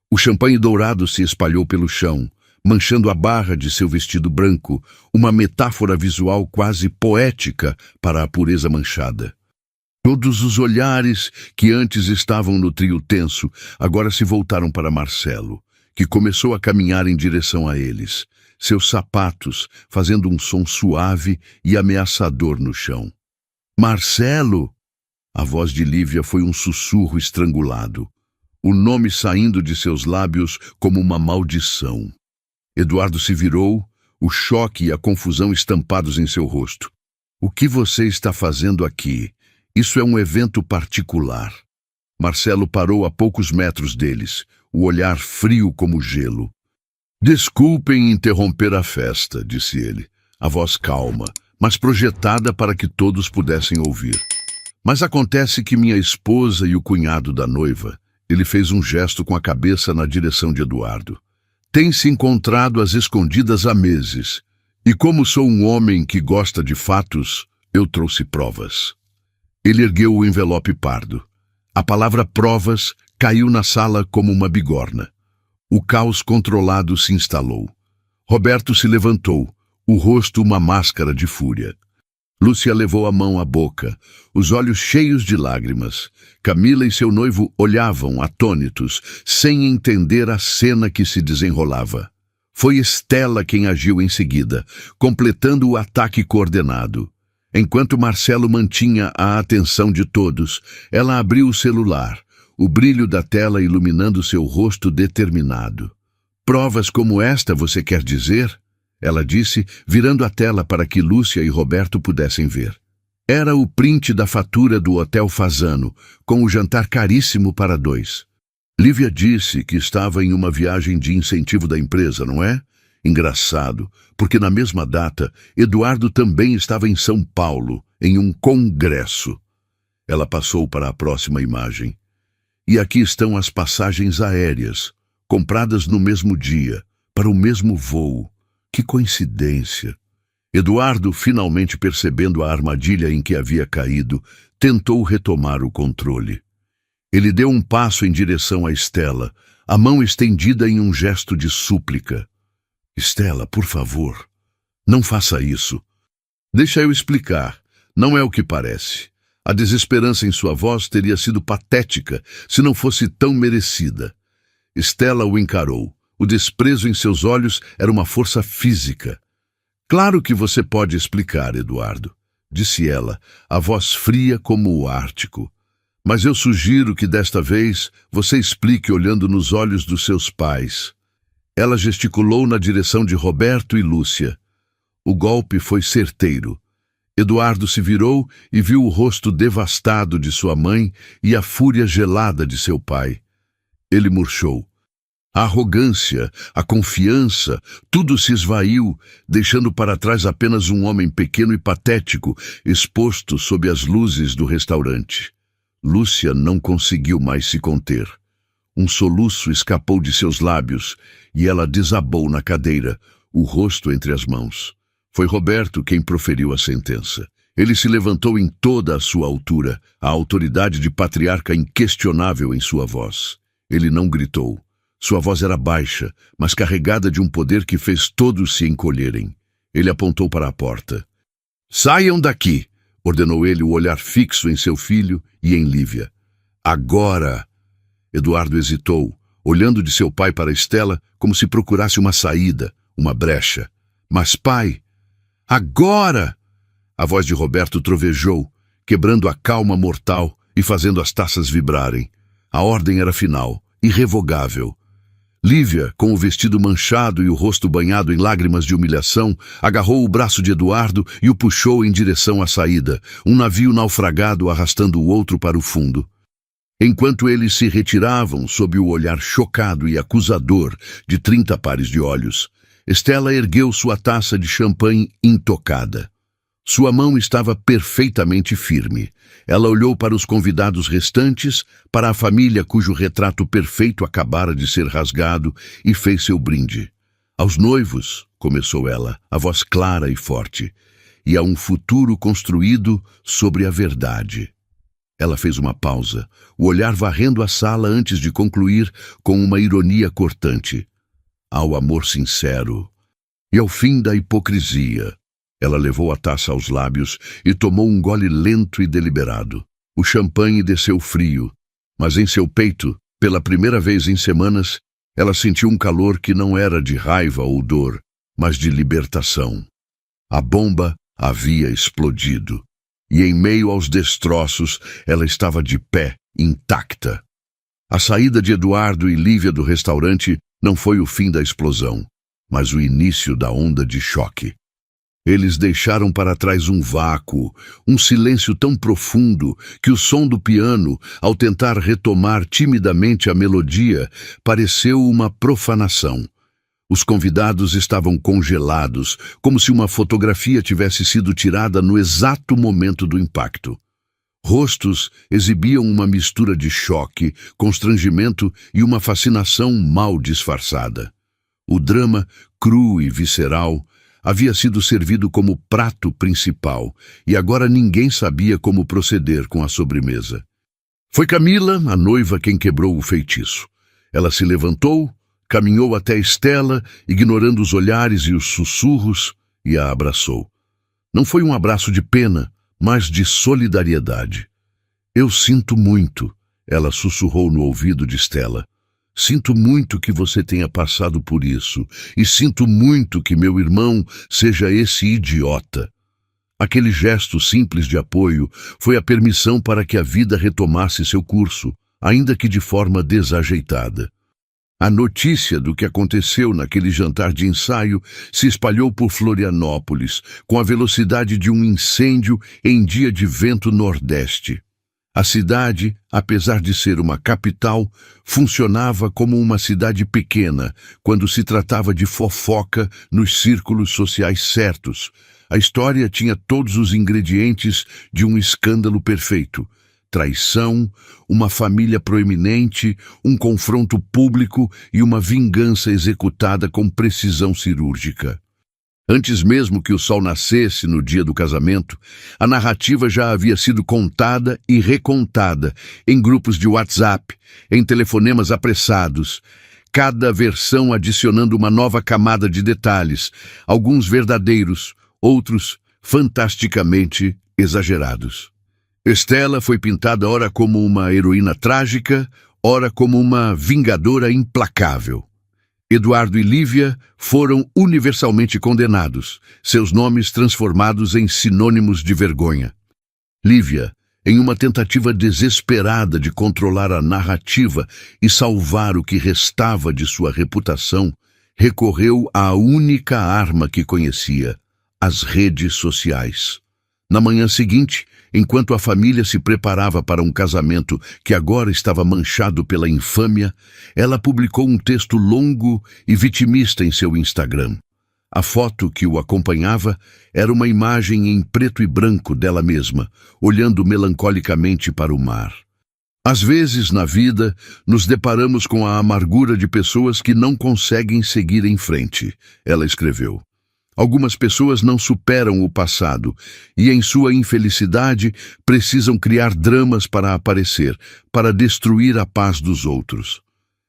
O champanhe dourado se espalhou pelo chão, manchando a barra de seu vestido branco, uma metáfora visual quase poética para a pureza manchada. Todos os olhares que antes estavam no trio tenso agora se voltaram para Marcelo, que começou a caminhar em direção a eles, seus sapatos fazendo um som suave e ameaçador no chão. Marcelo! A voz de Lívia foi um sussurro estrangulado, o nome saindo de seus lábios como uma maldição. Eduardo se virou, o choque e a confusão estampados em seu rosto. O que você está fazendo aqui? Isso é um evento particular. Marcelo parou a poucos metros deles, o olhar frio como gelo. Desculpem interromper a festa, disse ele, a voz calma, mas projetada para que todos pudessem ouvir. Mas acontece que minha esposa e o cunhado da noiva, ele fez um gesto com a cabeça na direção de Eduardo, têm se encontrado às escondidas há meses, e como sou um homem que gosta de fatos, eu trouxe provas. Ele ergueu o envelope pardo. A palavra provas caiu na sala como uma bigorna. O caos controlado se instalou. Roberto se levantou, o rosto uma máscara de fúria. Lúcia levou a mão à boca, os olhos cheios de lágrimas. Camila e seu noivo olhavam, atônitos, sem entender a cena que se desenrolava. Foi Stella quem agiu em seguida, completando o ataque coordenado. Enquanto Marcelo mantinha a atenção de todos, ela abriu o celular, o brilho da tela iluminando seu rosto determinado. Provas como esta, você quer dizer? Ela disse, virando a tela para que Lúcia e Roberto pudessem ver. Era o print da fatura do Hotel Fasano, com o jantar caríssimo para 2. Lívia disse que estava em uma viagem de incentivo da empresa, não é? Engraçado, porque na mesma data, Eduardo também estava em São Paulo, em um congresso. Ela passou para a próxima imagem. E aqui estão as passagens aéreas, compradas no mesmo dia, para o mesmo voo. Que coincidência! Eduardo, finalmente percebendo a armadilha em que havia caído, tentou retomar o controle. Ele deu um passo em direção a Stella, a mão estendida em um gesto de súplica. Stella, por favor, não faça isso. Deixa eu explicar, não é o que parece. A desesperança em sua voz teria sido patética se não fosse tão merecida. Stella o encarou. O desprezo em seus olhos era uma força física. Claro que você pode explicar, Eduardo, disse ela, a voz fria como o Ártico. Mas eu sugiro que desta vez você explique olhando nos olhos dos seus pais. Ela gesticulou na direção de Roberto e Lúcia. O golpe foi certeiro. Eduardo se virou e viu o rosto devastado de sua mãe e a fúria gelada de seu pai. Ele murchou. A arrogância, a confiança, tudo se esvaiu, deixando para trás apenas um homem pequeno e patético, exposto sob as luzes do restaurante. Lúcia não conseguiu mais se conter. Um soluço escapou de seus lábios e ela desabou na cadeira, o rosto entre as mãos. Foi Roberto quem proferiu a sentença. Ele se levantou em toda a sua altura, a autoridade de patriarca inquestionável em sua voz. Ele não gritou. Sua voz era baixa, mas carregada de um poder que fez todos se encolherem. Ele apontou para a porta. "Saiam daqui!" ordenou ele, o olhar fixo em seu filho e em Lívia. "Agora!" Eduardo hesitou, olhando de seu pai para Estela como se procurasse uma saída, uma brecha. "Mas, pai, agora!" A voz de Roberto trovejou, quebrando a calma mortal e fazendo as taças vibrarem. A ordem era final, irrevogável. Lívia, com o vestido manchado e o rosto banhado em lágrimas de humilhação, agarrou o braço de Eduardo e o puxou em direção à saída, um navio naufragado arrastando o outro para o fundo. Enquanto eles se retiravam sob o olhar chocado e acusador de 30 pares de olhos, Estela ergueu sua taça de champanhe intocada. Sua mão estava perfeitamente firme. Ela olhou para os convidados restantes, para a família cujo retrato perfeito acabara de ser rasgado, e fez seu brinde. "Aos noivos", começou ela, a voz clara e forte, "e a um futuro construído sobre a verdade." Ela fez uma pausa, o olhar varrendo a sala antes de concluir com uma ironia cortante. "Ao amor sincero e ao fim da hipocrisia." Ela levou a taça aos lábios e tomou um gole lento e deliberado. O champanhe desceu frio, mas em seu peito, pela primeira vez em semanas, ela sentiu um calor que não era de raiva ou dor, mas de libertação. A bomba havia explodido, e em meio aos destroços, ela estava de pé, intacta. A saída de Eduardo e Lívia do restaurante não foi o fim da explosão, mas o início da onda de choque. Eles deixaram para trás um vácuo, um silêncio tão profundo que o som do piano, ao tentar retomar timidamente a melodia, pareceu uma profanação. Os convidados estavam congelados, como se uma fotografia tivesse sido tirada no exato momento do impacto. Rostos exibiam uma mistura de choque, constrangimento e uma fascinação mal disfarçada. O drama, cru e visceral, havia sido servido como prato principal, e agora ninguém sabia como proceder com a sobremesa. Foi Camila, a noiva, quem quebrou o feitiço. Ela se levantou, caminhou até Estela, ignorando os olhares e os sussurros, e a abraçou. Não foi um abraço de pena, mas de solidariedade. "Eu sinto muito", ela sussurrou no ouvido de Estela. "Sinto muito que você tenha passado por isso, e sinto muito que meu irmão seja esse idiota." Aquele gesto simples de apoio foi a permissão para que a vida retomasse seu curso, ainda que de forma desajeitada. A notícia do que aconteceu naquele jantar de ensaio se espalhou por Florianópolis, com a velocidade de um incêndio em dia de vento nordeste. A cidade, apesar de ser uma capital, funcionava como uma cidade pequena quando se tratava de fofoca nos círculos sociais certos. A história tinha todos os ingredientes de um escândalo perfeito: traição, uma família proeminente, um confronto público e uma vingança executada com precisão cirúrgica. Antes mesmo que o sol nascesse no dia do casamento, a narrativa já havia sido contada e recontada em grupos de WhatsApp, em telefonemas apressados, cada versão adicionando uma nova camada de detalhes, alguns verdadeiros, outros fantasticamente exagerados. Estela foi pintada ora como uma heroína trágica, ora como uma vingadora implacável. Eduardo e Lívia foram universalmente condenados, seus nomes transformados em sinônimos de vergonha. Lívia, em uma tentativa desesperada de controlar a narrativa e salvar o que restava de sua reputação, recorreu à única arma que conhecia: as redes sociais. Na manhã seguinte, enquanto a família se preparava para um casamento que agora estava manchado pela infâmia, ela publicou um texto longo e vitimista em seu Instagram. A foto que o acompanhava era uma imagem em preto e branco dela mesma, olhando melancolicamente para o mar. Às vezes, na vida, nos deparamos com a amargura de pessoas que não conseguem seguir em frente, ela escreveu. Algumas pessoas não superam o passado e, em sua infelicidade, precisam criar dramas para aparecer, para destruir a paz dos outros.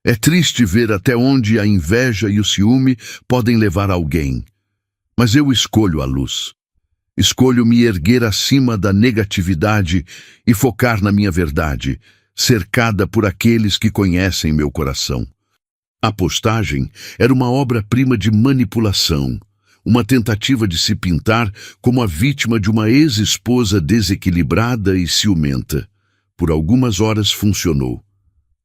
É triste ver até onde a inveja e o ciúme podem levar alguém. Mas eu escolho a luz. Escolho me erguer acima da negatividade e focar na minha verdade, cercada por aqueles que conhecem meu coração. A postagem era uma obra-prima de manipulação, uma tentativa de se pintar como a vítima de uma ex-esposa desequilibrada e ciumenta. Por algumas horas funcionou.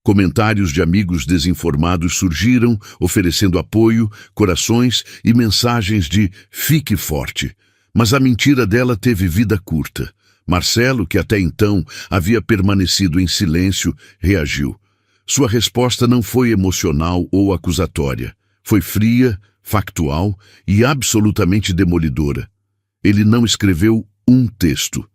Comentários de amigos desinformados surgiram, oferecendo apoio, corações e mensagens de "fique forte". Mas a mentira dela teve vida curta. Marcelo, que até então havia permanecido em silêncio, reagiu. Sua resposta não foi emocional ou acusatória. Foi fria, factual e absolutamente demolidora. Ele não escreveu um texto.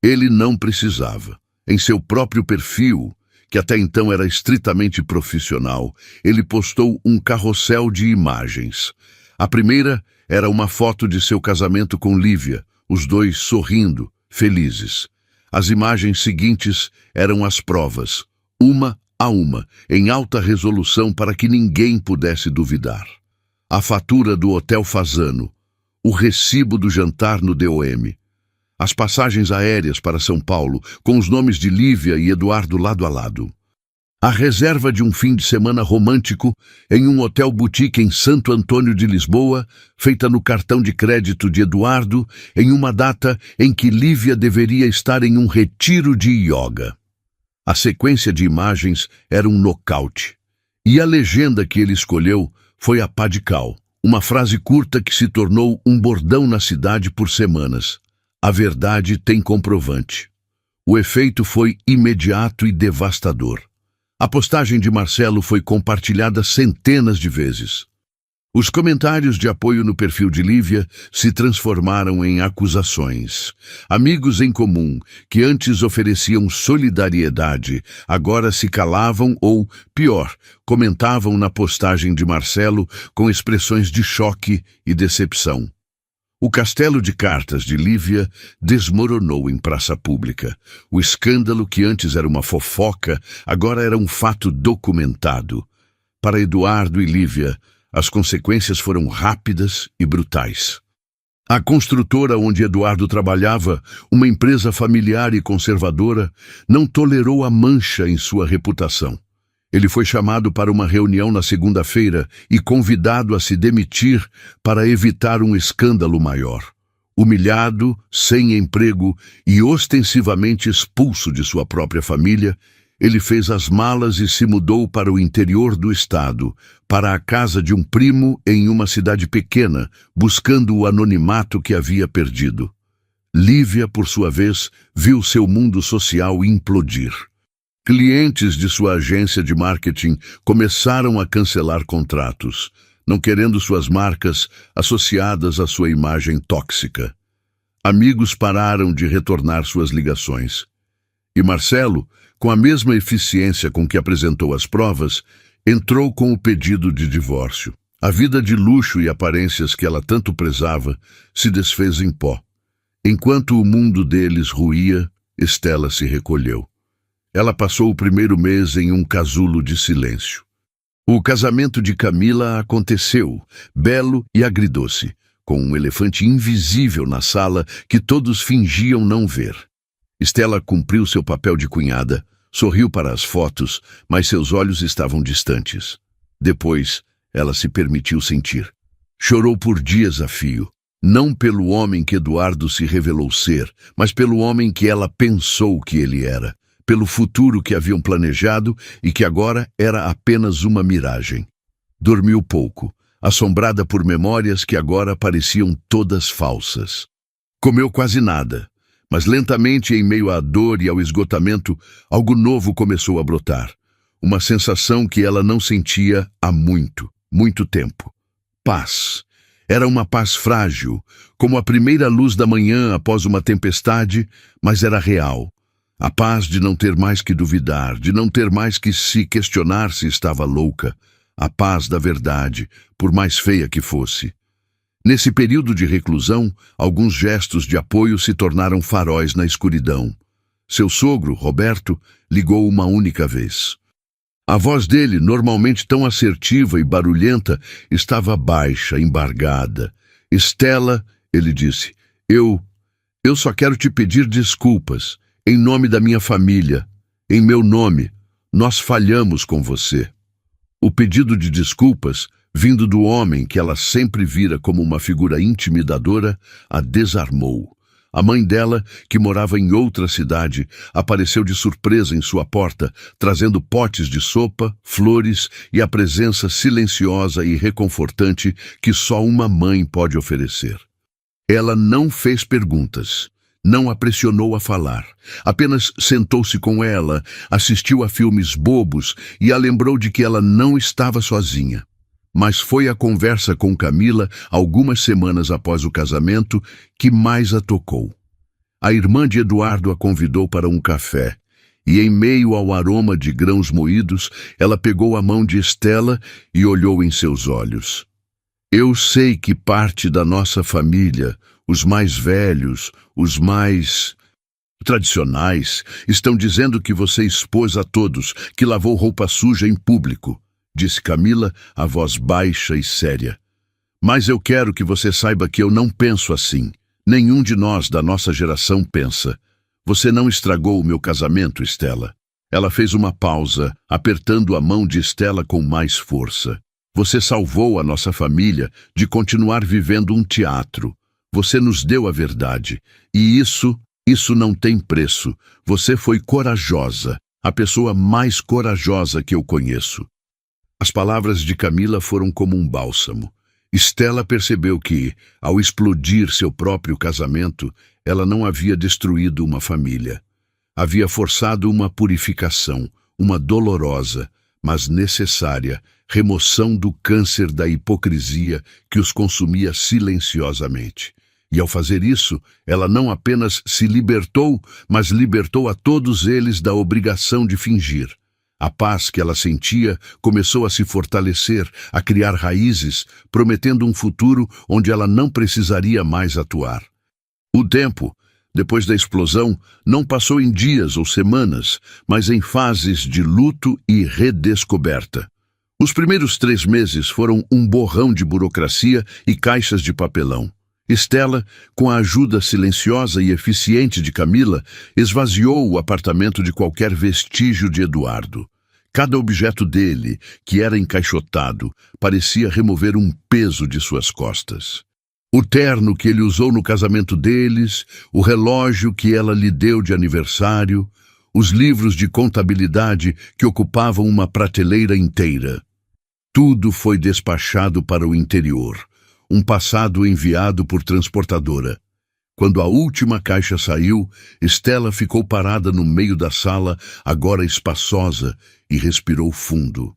Ele não precisava. Em seu próprio perfil, que até então era estritamente profissional, ele postou um carrossel de imagens. A primeira era uma foto de seu casamento com Lívia, os dois sorrindo, felizes. As imagens seguintes eram as provas, uma a uma, em alta resolução para que ninguém pudesse duvidar. A fatura do Hotel Fasano, o recibo do jantar no DOM, as passagens aéreas para São Paulo, com os nomes de Lívia e Eduardo lado a lado. A reserva de um fim de semana romântico em um hotel boutique em Santo Antônio de Lisboa, feita no cartão de crédito de Eduardo, em uma data em que Lívia deveria estar em um retiro de yoga. A sequência de imagens era um nocaute. E a legenda que ele escolheu foi a pá de cal, uma frase curta que se tornou um bordão na cidade por semanas. A verdade tem comprovante. O efeito foi imediato e devastador. A postagem de Marcelo foi compartilhada centenas de vezes. Os comentários de apoio no perfil de Lívia se transformaram em acusações. Amigos em comum, que antes ofereciam solidariedade, agora se calavam ou, pior, comentavam na postagem de Marcelo com expressões de choque e decepção. O castelo de cartas de Lívia desmoronou em praça pública. O escândalo, que antes era uma fofoca, agora era um fato documentado. Para Eduardo e Lívia, as consequências foram rápidas e brutais. A construtora onde Eduardo trabalhava, uma empresa familiar e conservadora, não tolerou a mancha em sua reputação. Ele foi chamado para uma reunião na segunda-feira e convidado a se demitir para evitar um escândalo maior. Humilhado, sem emprego e ostensivamente expulso de sua própria família, ele fez as malas e se mudou para o interior do estado, para a casa de um primo em uma cidade pequena, buscando o anonimato que havia perdido. Lívia, por sua vez, viu seu mundo social implodir. Clientes de sua agência de marketing começaram a cancelar contratos, não querendo suas marcas associadas à sua imagem tóxica. Amigos pararam de retornar suas ligações. E Marcelo, com a mesma eficiência com que apresentou as provas, entrou com o pedido de divórcio. A vida de luxo e aparências que ela tanto prezava se desfez em pó. Enquanto o mundo deles ruía, Estela se recolheu. Ela passou o primeiro mês em um casulo de silêncio. O casamento de Camila aconteceu, belo e agridoce, com um elefante invisível na sala que todos fingiam não ver. Estela cumpriu seu papel de cunhada, sorriu para as fotos, mas seus olhos estavam distantes. Depois, ela se permitiu sentir. Chorou por dias a fio, não pelo homem que Eduardo se revelou ser, mas pelo homem que ela pensou que ele era, pelo futuro que haviam planejado e que agora era apenas uma miragem. Dormiu pouco, assombrada por memórias que agora pareciam todas falsas. Comeu quase nada, mas lentamente, em meio à dor e ao esgotamento, algo novo começou a brotar. Uma sensação que ela não sentia há muito, muito tempo. Paz. Era uma paz frágil, como a primeira luz da manhã após uma tempestade, mas era real. A paz de não ter mais que duvidar, de não ter mais que se questionar se estava louca. A paz da verdade, por mais feia que fosse. Nesse período de reclusão, alguns gestos de apoio se tornaram faróis na escuridão. Seu sogro, Roberto, ligou uma única vez. A voz dele, normalmente tão assertiva e barulhenta, estava baixa, embargada. Estela, ele disse, eu só quero te pedir desculpas. Em nome da minha família, em meu nome, nós falhamos com você. O pedido de desculpas, vindo do homem que ela sempre vira como uma figura intimidadora, a desarmou. A mãe dela, que morava em outra cidade, apareceu de surpresa em sua porta, trazendo potes de sopa, flores e a presença silenciosa e reconfortante que só uma mãe pode oferecer. Ela não fez perguntas. Não a pressionou a falar. Apenas sentou-se com ela, assistiu a filmes bobos e a lembrou de que ela não estava sozinha. Mas foi a conversa com Camila, algumas semanas após o casamento, que mais a tocou. A irmã de Eduardo a convidou para um café, e em meio ao aroma de grãos moídos, ela pegou a mão de Estela e olhou em seus olhos. Eu sei que parte da nossa família, os mais velhos, os mais tradicionais, estão dizendo que você expôs a todos, que lavou roupa suja em público, disse Camila, a voz baixa e séria. Mas eu quero que você saiba que eu não penso assim. Nenhum de nós da nossa geração pensa. Você não estragou o meu casamento, Estela. Ela fez uma pausa, apertando a mão de Estela com mais força. Você salvou a nossa família de continuar vivendo um teatro. Você nos deu a verdade, e isso não tem preço. Você foi corajosa, a pessoa mais corajosa que eu conheço. As palavras de Camila foram como um bálsamo. Estela percebeu que, ao explodir seu próprio casamento, ela não havia destruído uma família. Havia forçado uma purificação, uma dolorosa, mas necessária, remoção do câncer da hipocrisia que os consumia silenciosamente. E ao fazer isso, ela não apenas se libertou, mas libertou a todos eles da obrigação de fingir. A paz que ela sentia começou a se fortalecer, a criar raízes, prometendo um futuro onde ela não precisaria mais atuar. O tempo, depois da explosão, não passou em dias ou semanas, mas em fases de luto e redescoberta. Os primeiros 3 meses foram um borrão de burocracia e caixas de papelão. Estela, com a ajuda silenciosa e eficiente de Camila, esvaziou o apartamento de qualquer vestígio de Eduardo. Cada objeto dele, que era encaixotado, parecia remover um peso de suas costas. O terno que ele usou no casamento deles, o relógio que ela lhe deu de aniversário, os livros de contabilidade que ocupavam uma prateleira inteira. Tudo foi despachado para o interior. Um passado enviado por transportadora. Quando a última caixa saiu, Estela ficou parada no meio da sala, agora espaçosa, e respirou fundo.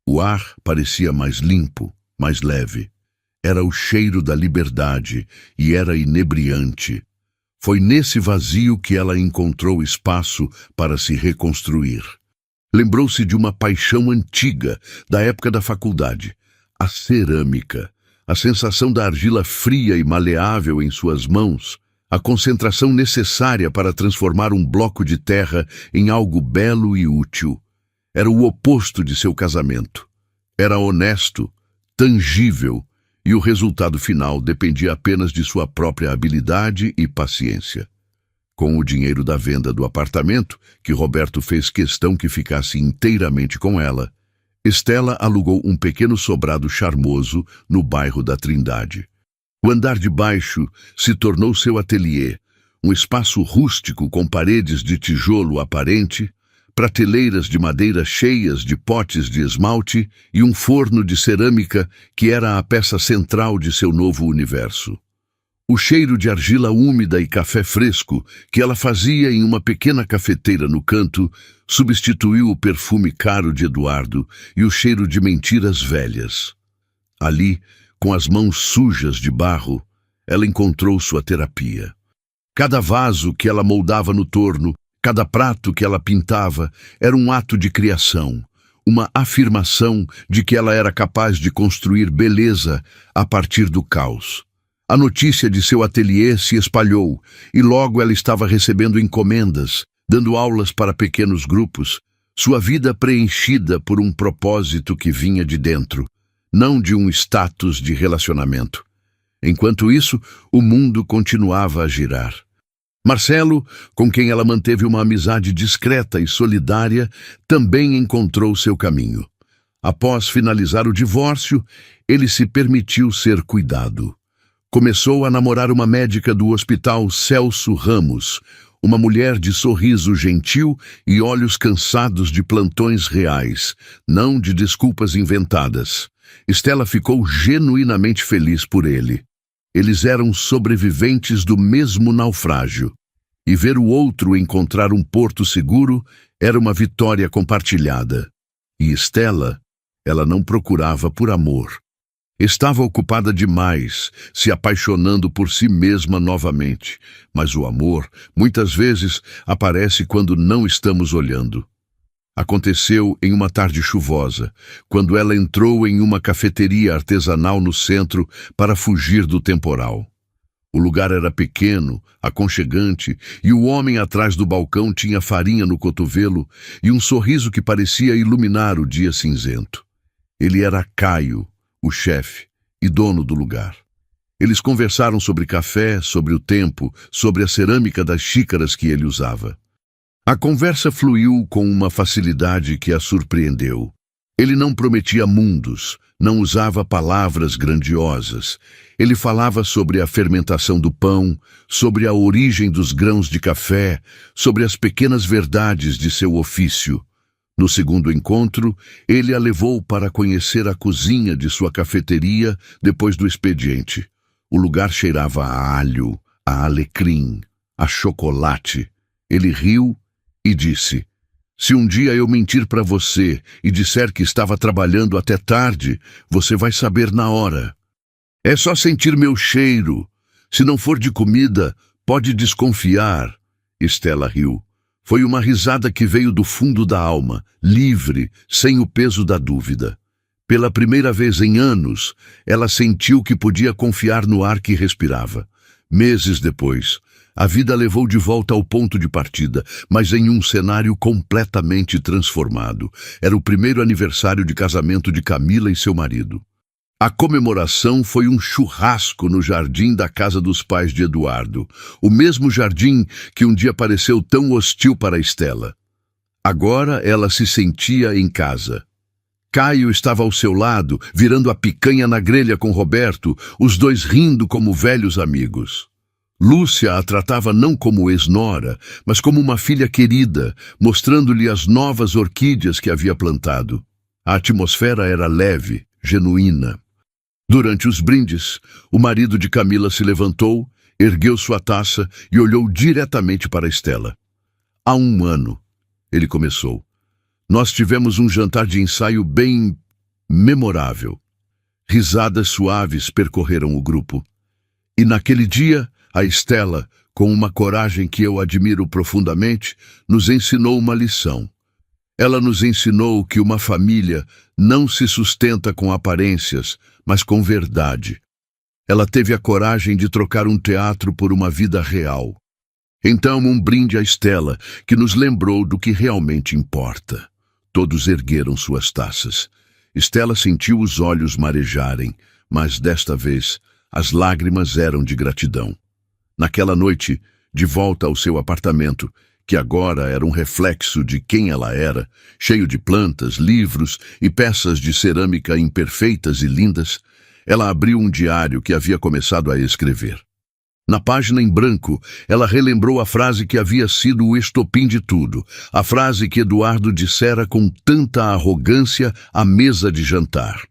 O ar parecia mais limpo, mais leve. Era o cheiro da liberdade e era inebriante. Foi nesse vazio que ela encontrou espaço para se reconstruir. Lembrou-se de uma paixão antiga, da época da faculdade. A cerâmica. A sensação da argila fria e maleável em suas mãos, a concentração necessária para transformar um bloco de terra em algo belo e útil. Era o oposto de seu casamento. Era honesto, tangível, e o resultado final dependia apenas de sua própria habilidade e paciência. Com o dinheiro da venda do apartamento, que Roberto fez questão que ficasse inteiramente com ela, Estela alugou um pequeno sobrado charmoso no bairro da Trindade. O andar de baixo se tornou seu ateliê, um espaço rústico com paredes de tijolo aparente, prateleiras de madeira cheias de potes de esmalte e um forno de cerâmica que era a peça central de seu novo universo. O cheiro de argila úmida e café fresco que ela fazia em uma pequena cafeteira no canto substituiu o perfume caro de Eduardo e o cheiro de mentiras velhas. Ali, com as mãos sujas de barro, ela encontrou sua terapia. Cada vaso que ela moldava no torno, cada prato que ela pintava, era um ato de criação, uma afirmação de que ela era capaz de construir beleza a partir do caos. A notícia de seu ateliê se espalhou e logo ela estava recebendo encomendas, dando aulas para pequenos grupos, sua vida preenchida por um propósito que vinha de dentro, não de um status de relacionamento. Enquanto isso, o mundo continuava a girar. Marcelo, com quem ela manteve uma amizade discreta e solidária, também encontrou seu caminho. Após finalizar o divórcio, ele se permitiu ser cuidado. Começou a namorar uma médica do Hospital Celso Ramos, uma mulher de sorriso gentil e olhos cansados de plantões reais, não de desculpas inventadas. Estela ficou genuinamente feliz por ele. Eles eram sobreviventes do mesmo naufrágio. E ver o outro encontrar um porto seguro era uma vitória compartilhada. E Estela, ela não procurava por amor. Estava ocupada demais, se apaixonando por si mesma novamente. Mas o amor, muitas vezes, aparece quando não estamos olhando. Aconteceu em uma tarde chuvosa, quando ela entrou em uma cafeteria artesanal no centro para fugir do temporal. O lugar era pequeno, aconchegante, e o homem atrás do balcão tinha farinha no cotovelo e um sorriso que parecia iluminar o dia cinzento. Ele era Caio, o chefe e dono do lugar. Eles conversaram sobre café, sobre o tempo, sobre a cerâmica das xícaras que ele usava. A conversa fluiu com uma facilidade que a surpreendeu. Ele não prometia mundos, não usava palavras grandiosas. Ele falava sobre a fermentação do pão, sobre a origem dos grãos de café, sobre as pequenas verdades de seu ofício. No segundo encontro, ele a levou para conhecer a cozinha de sua cafeteria depois do expediente. O lugar cheirava a alho, a alecrim, a chocolate. Ele riu e disse: "Se um dia eu mentir para você e disser que estava trabalhando até tarde, você vai saber na hora. É só sentir meu cheiro. Se não for de comida, pode desconfiar." Estela riu. Foi uma risada que veio do fundo da alma, livre, sem o peso da dúvida. Pela primeira vez em anos, ela sentiu que podia confiar no ar que respirava. Meses depois, a vida levou de volta ao ponto de partida, mas em um cenário completamente transformado. Era o primeiro aniversário de casamento de Camila e seu marido. A comemoração foi um churrasco no jardim da casa dos pais de Eduardo, o mesmo jardim que um dia pareceu tão hostil para Estela. Agora ela se sentia em casa. Caio estava ao seu lado, virando a picanha na grelha com Roberto, os dois rindo como velhos amigos. Lúcia a tratava não como ex-nora, mas como uma filha querida, mostrando-lhe as novas orquídeas que havia plantado. A atmosfera era leve, genuína. Durante os brindes, o marido de Camila se levantou, ergueu sua taça e olhou diretamente para Estela. "Há um ano", ele começou, "nós tivemos um jantar de ensaio bem memorável. Risadas suaves percorreram o grupo. E naquele dia, a Estela, com uma coragem que eu admiro profundamente, nos ensinou uma lição. Ela nos ensinou que uma família não se sustenta com aparências, mas com verdade. Ela teve a coragem de trocar um teatro por uma vida real. Então, um brinde a Estela, que nos lembrou do que realmente importa." Todos ergueram suas taças. Estela sentiu os olhos marejarem, mas desta vez as lágrimas eram de gratidão. Naquela noite, de volta ao seu apartamento, que agora era um reflexo de quem ela era, cheio de plantas, livros e peças de cerâmica imperfeitas e lindas, ela abriu um diário que havia começado a escrever. Na página em branco, ela relembrou a frase que havia sido o estopim de tudo, a frase que Eduardo dissera com tanta arrogância à mesa de jantar.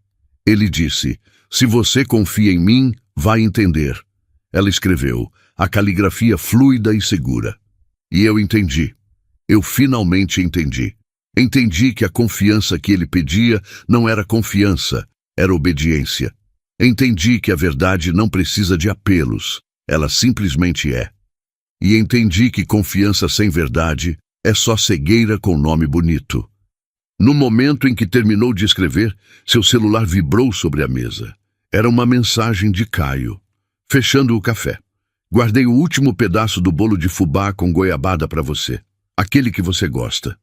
Ele disse: "Se você confia em mim, vai entender." Ela escreveu, a caligrafia fluida e segura. E eu entendi. Eu finalmente entendi. Entendi que a confiança que ele pedia não era confiança, era obediência. Entendi que a verdade não precisa de apelos, ela simplesmente é. E entendi que confiança sem verdade é só cegueira com nome bonito. No momento em que terminou de escrever, seu celular vibrou sobre a mesa. Era uma mensagem de Caio. Fechando o café. Guardei o último pedaço do bolo de fubá com goiabada para você. Aquele que você gosta.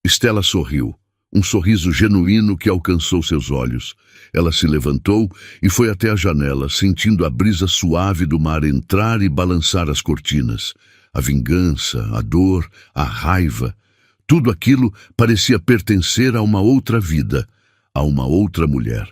Estela sorriu. Um sorriso genuíno que alcançou seus olhos. Ela se levantou e foi até a janela, sentindo a brisa suave do mar entrar e balançar as cortinas. A vingança, a dor, a raiva. Tudo aquilo parecia pertencer a uma outra vida, a uma outra mulher.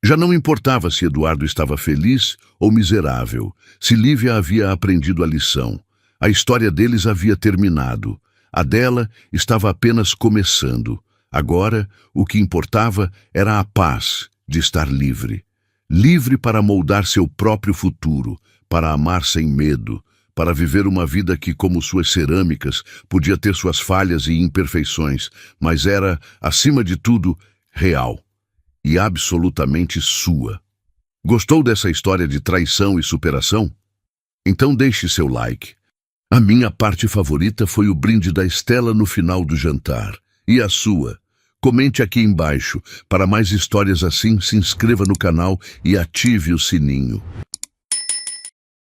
Já não importava se Eduardo estava feliz ou miserável, se Lívia havia aprendido a lição. A história deles havia terminado. A dela estava apenas começando. Agora, o que importava era a paz de estar livre. Livre para moldar seu próprio futuro, para amar sem medo, para viver uma vida que, como suas cerâmicas, podia ter suas falhas e imperfeições, mas era, acima de tudo, real e absolutamente sua. Gostou dessa história de traição e superação? Então deixe seu like. A minha parte favorita foi o brinde da Estela no final do jantar. E a sua? Comente aqui embaixo. Para mais histórias assim, se inscreva no canal e ative o sininho.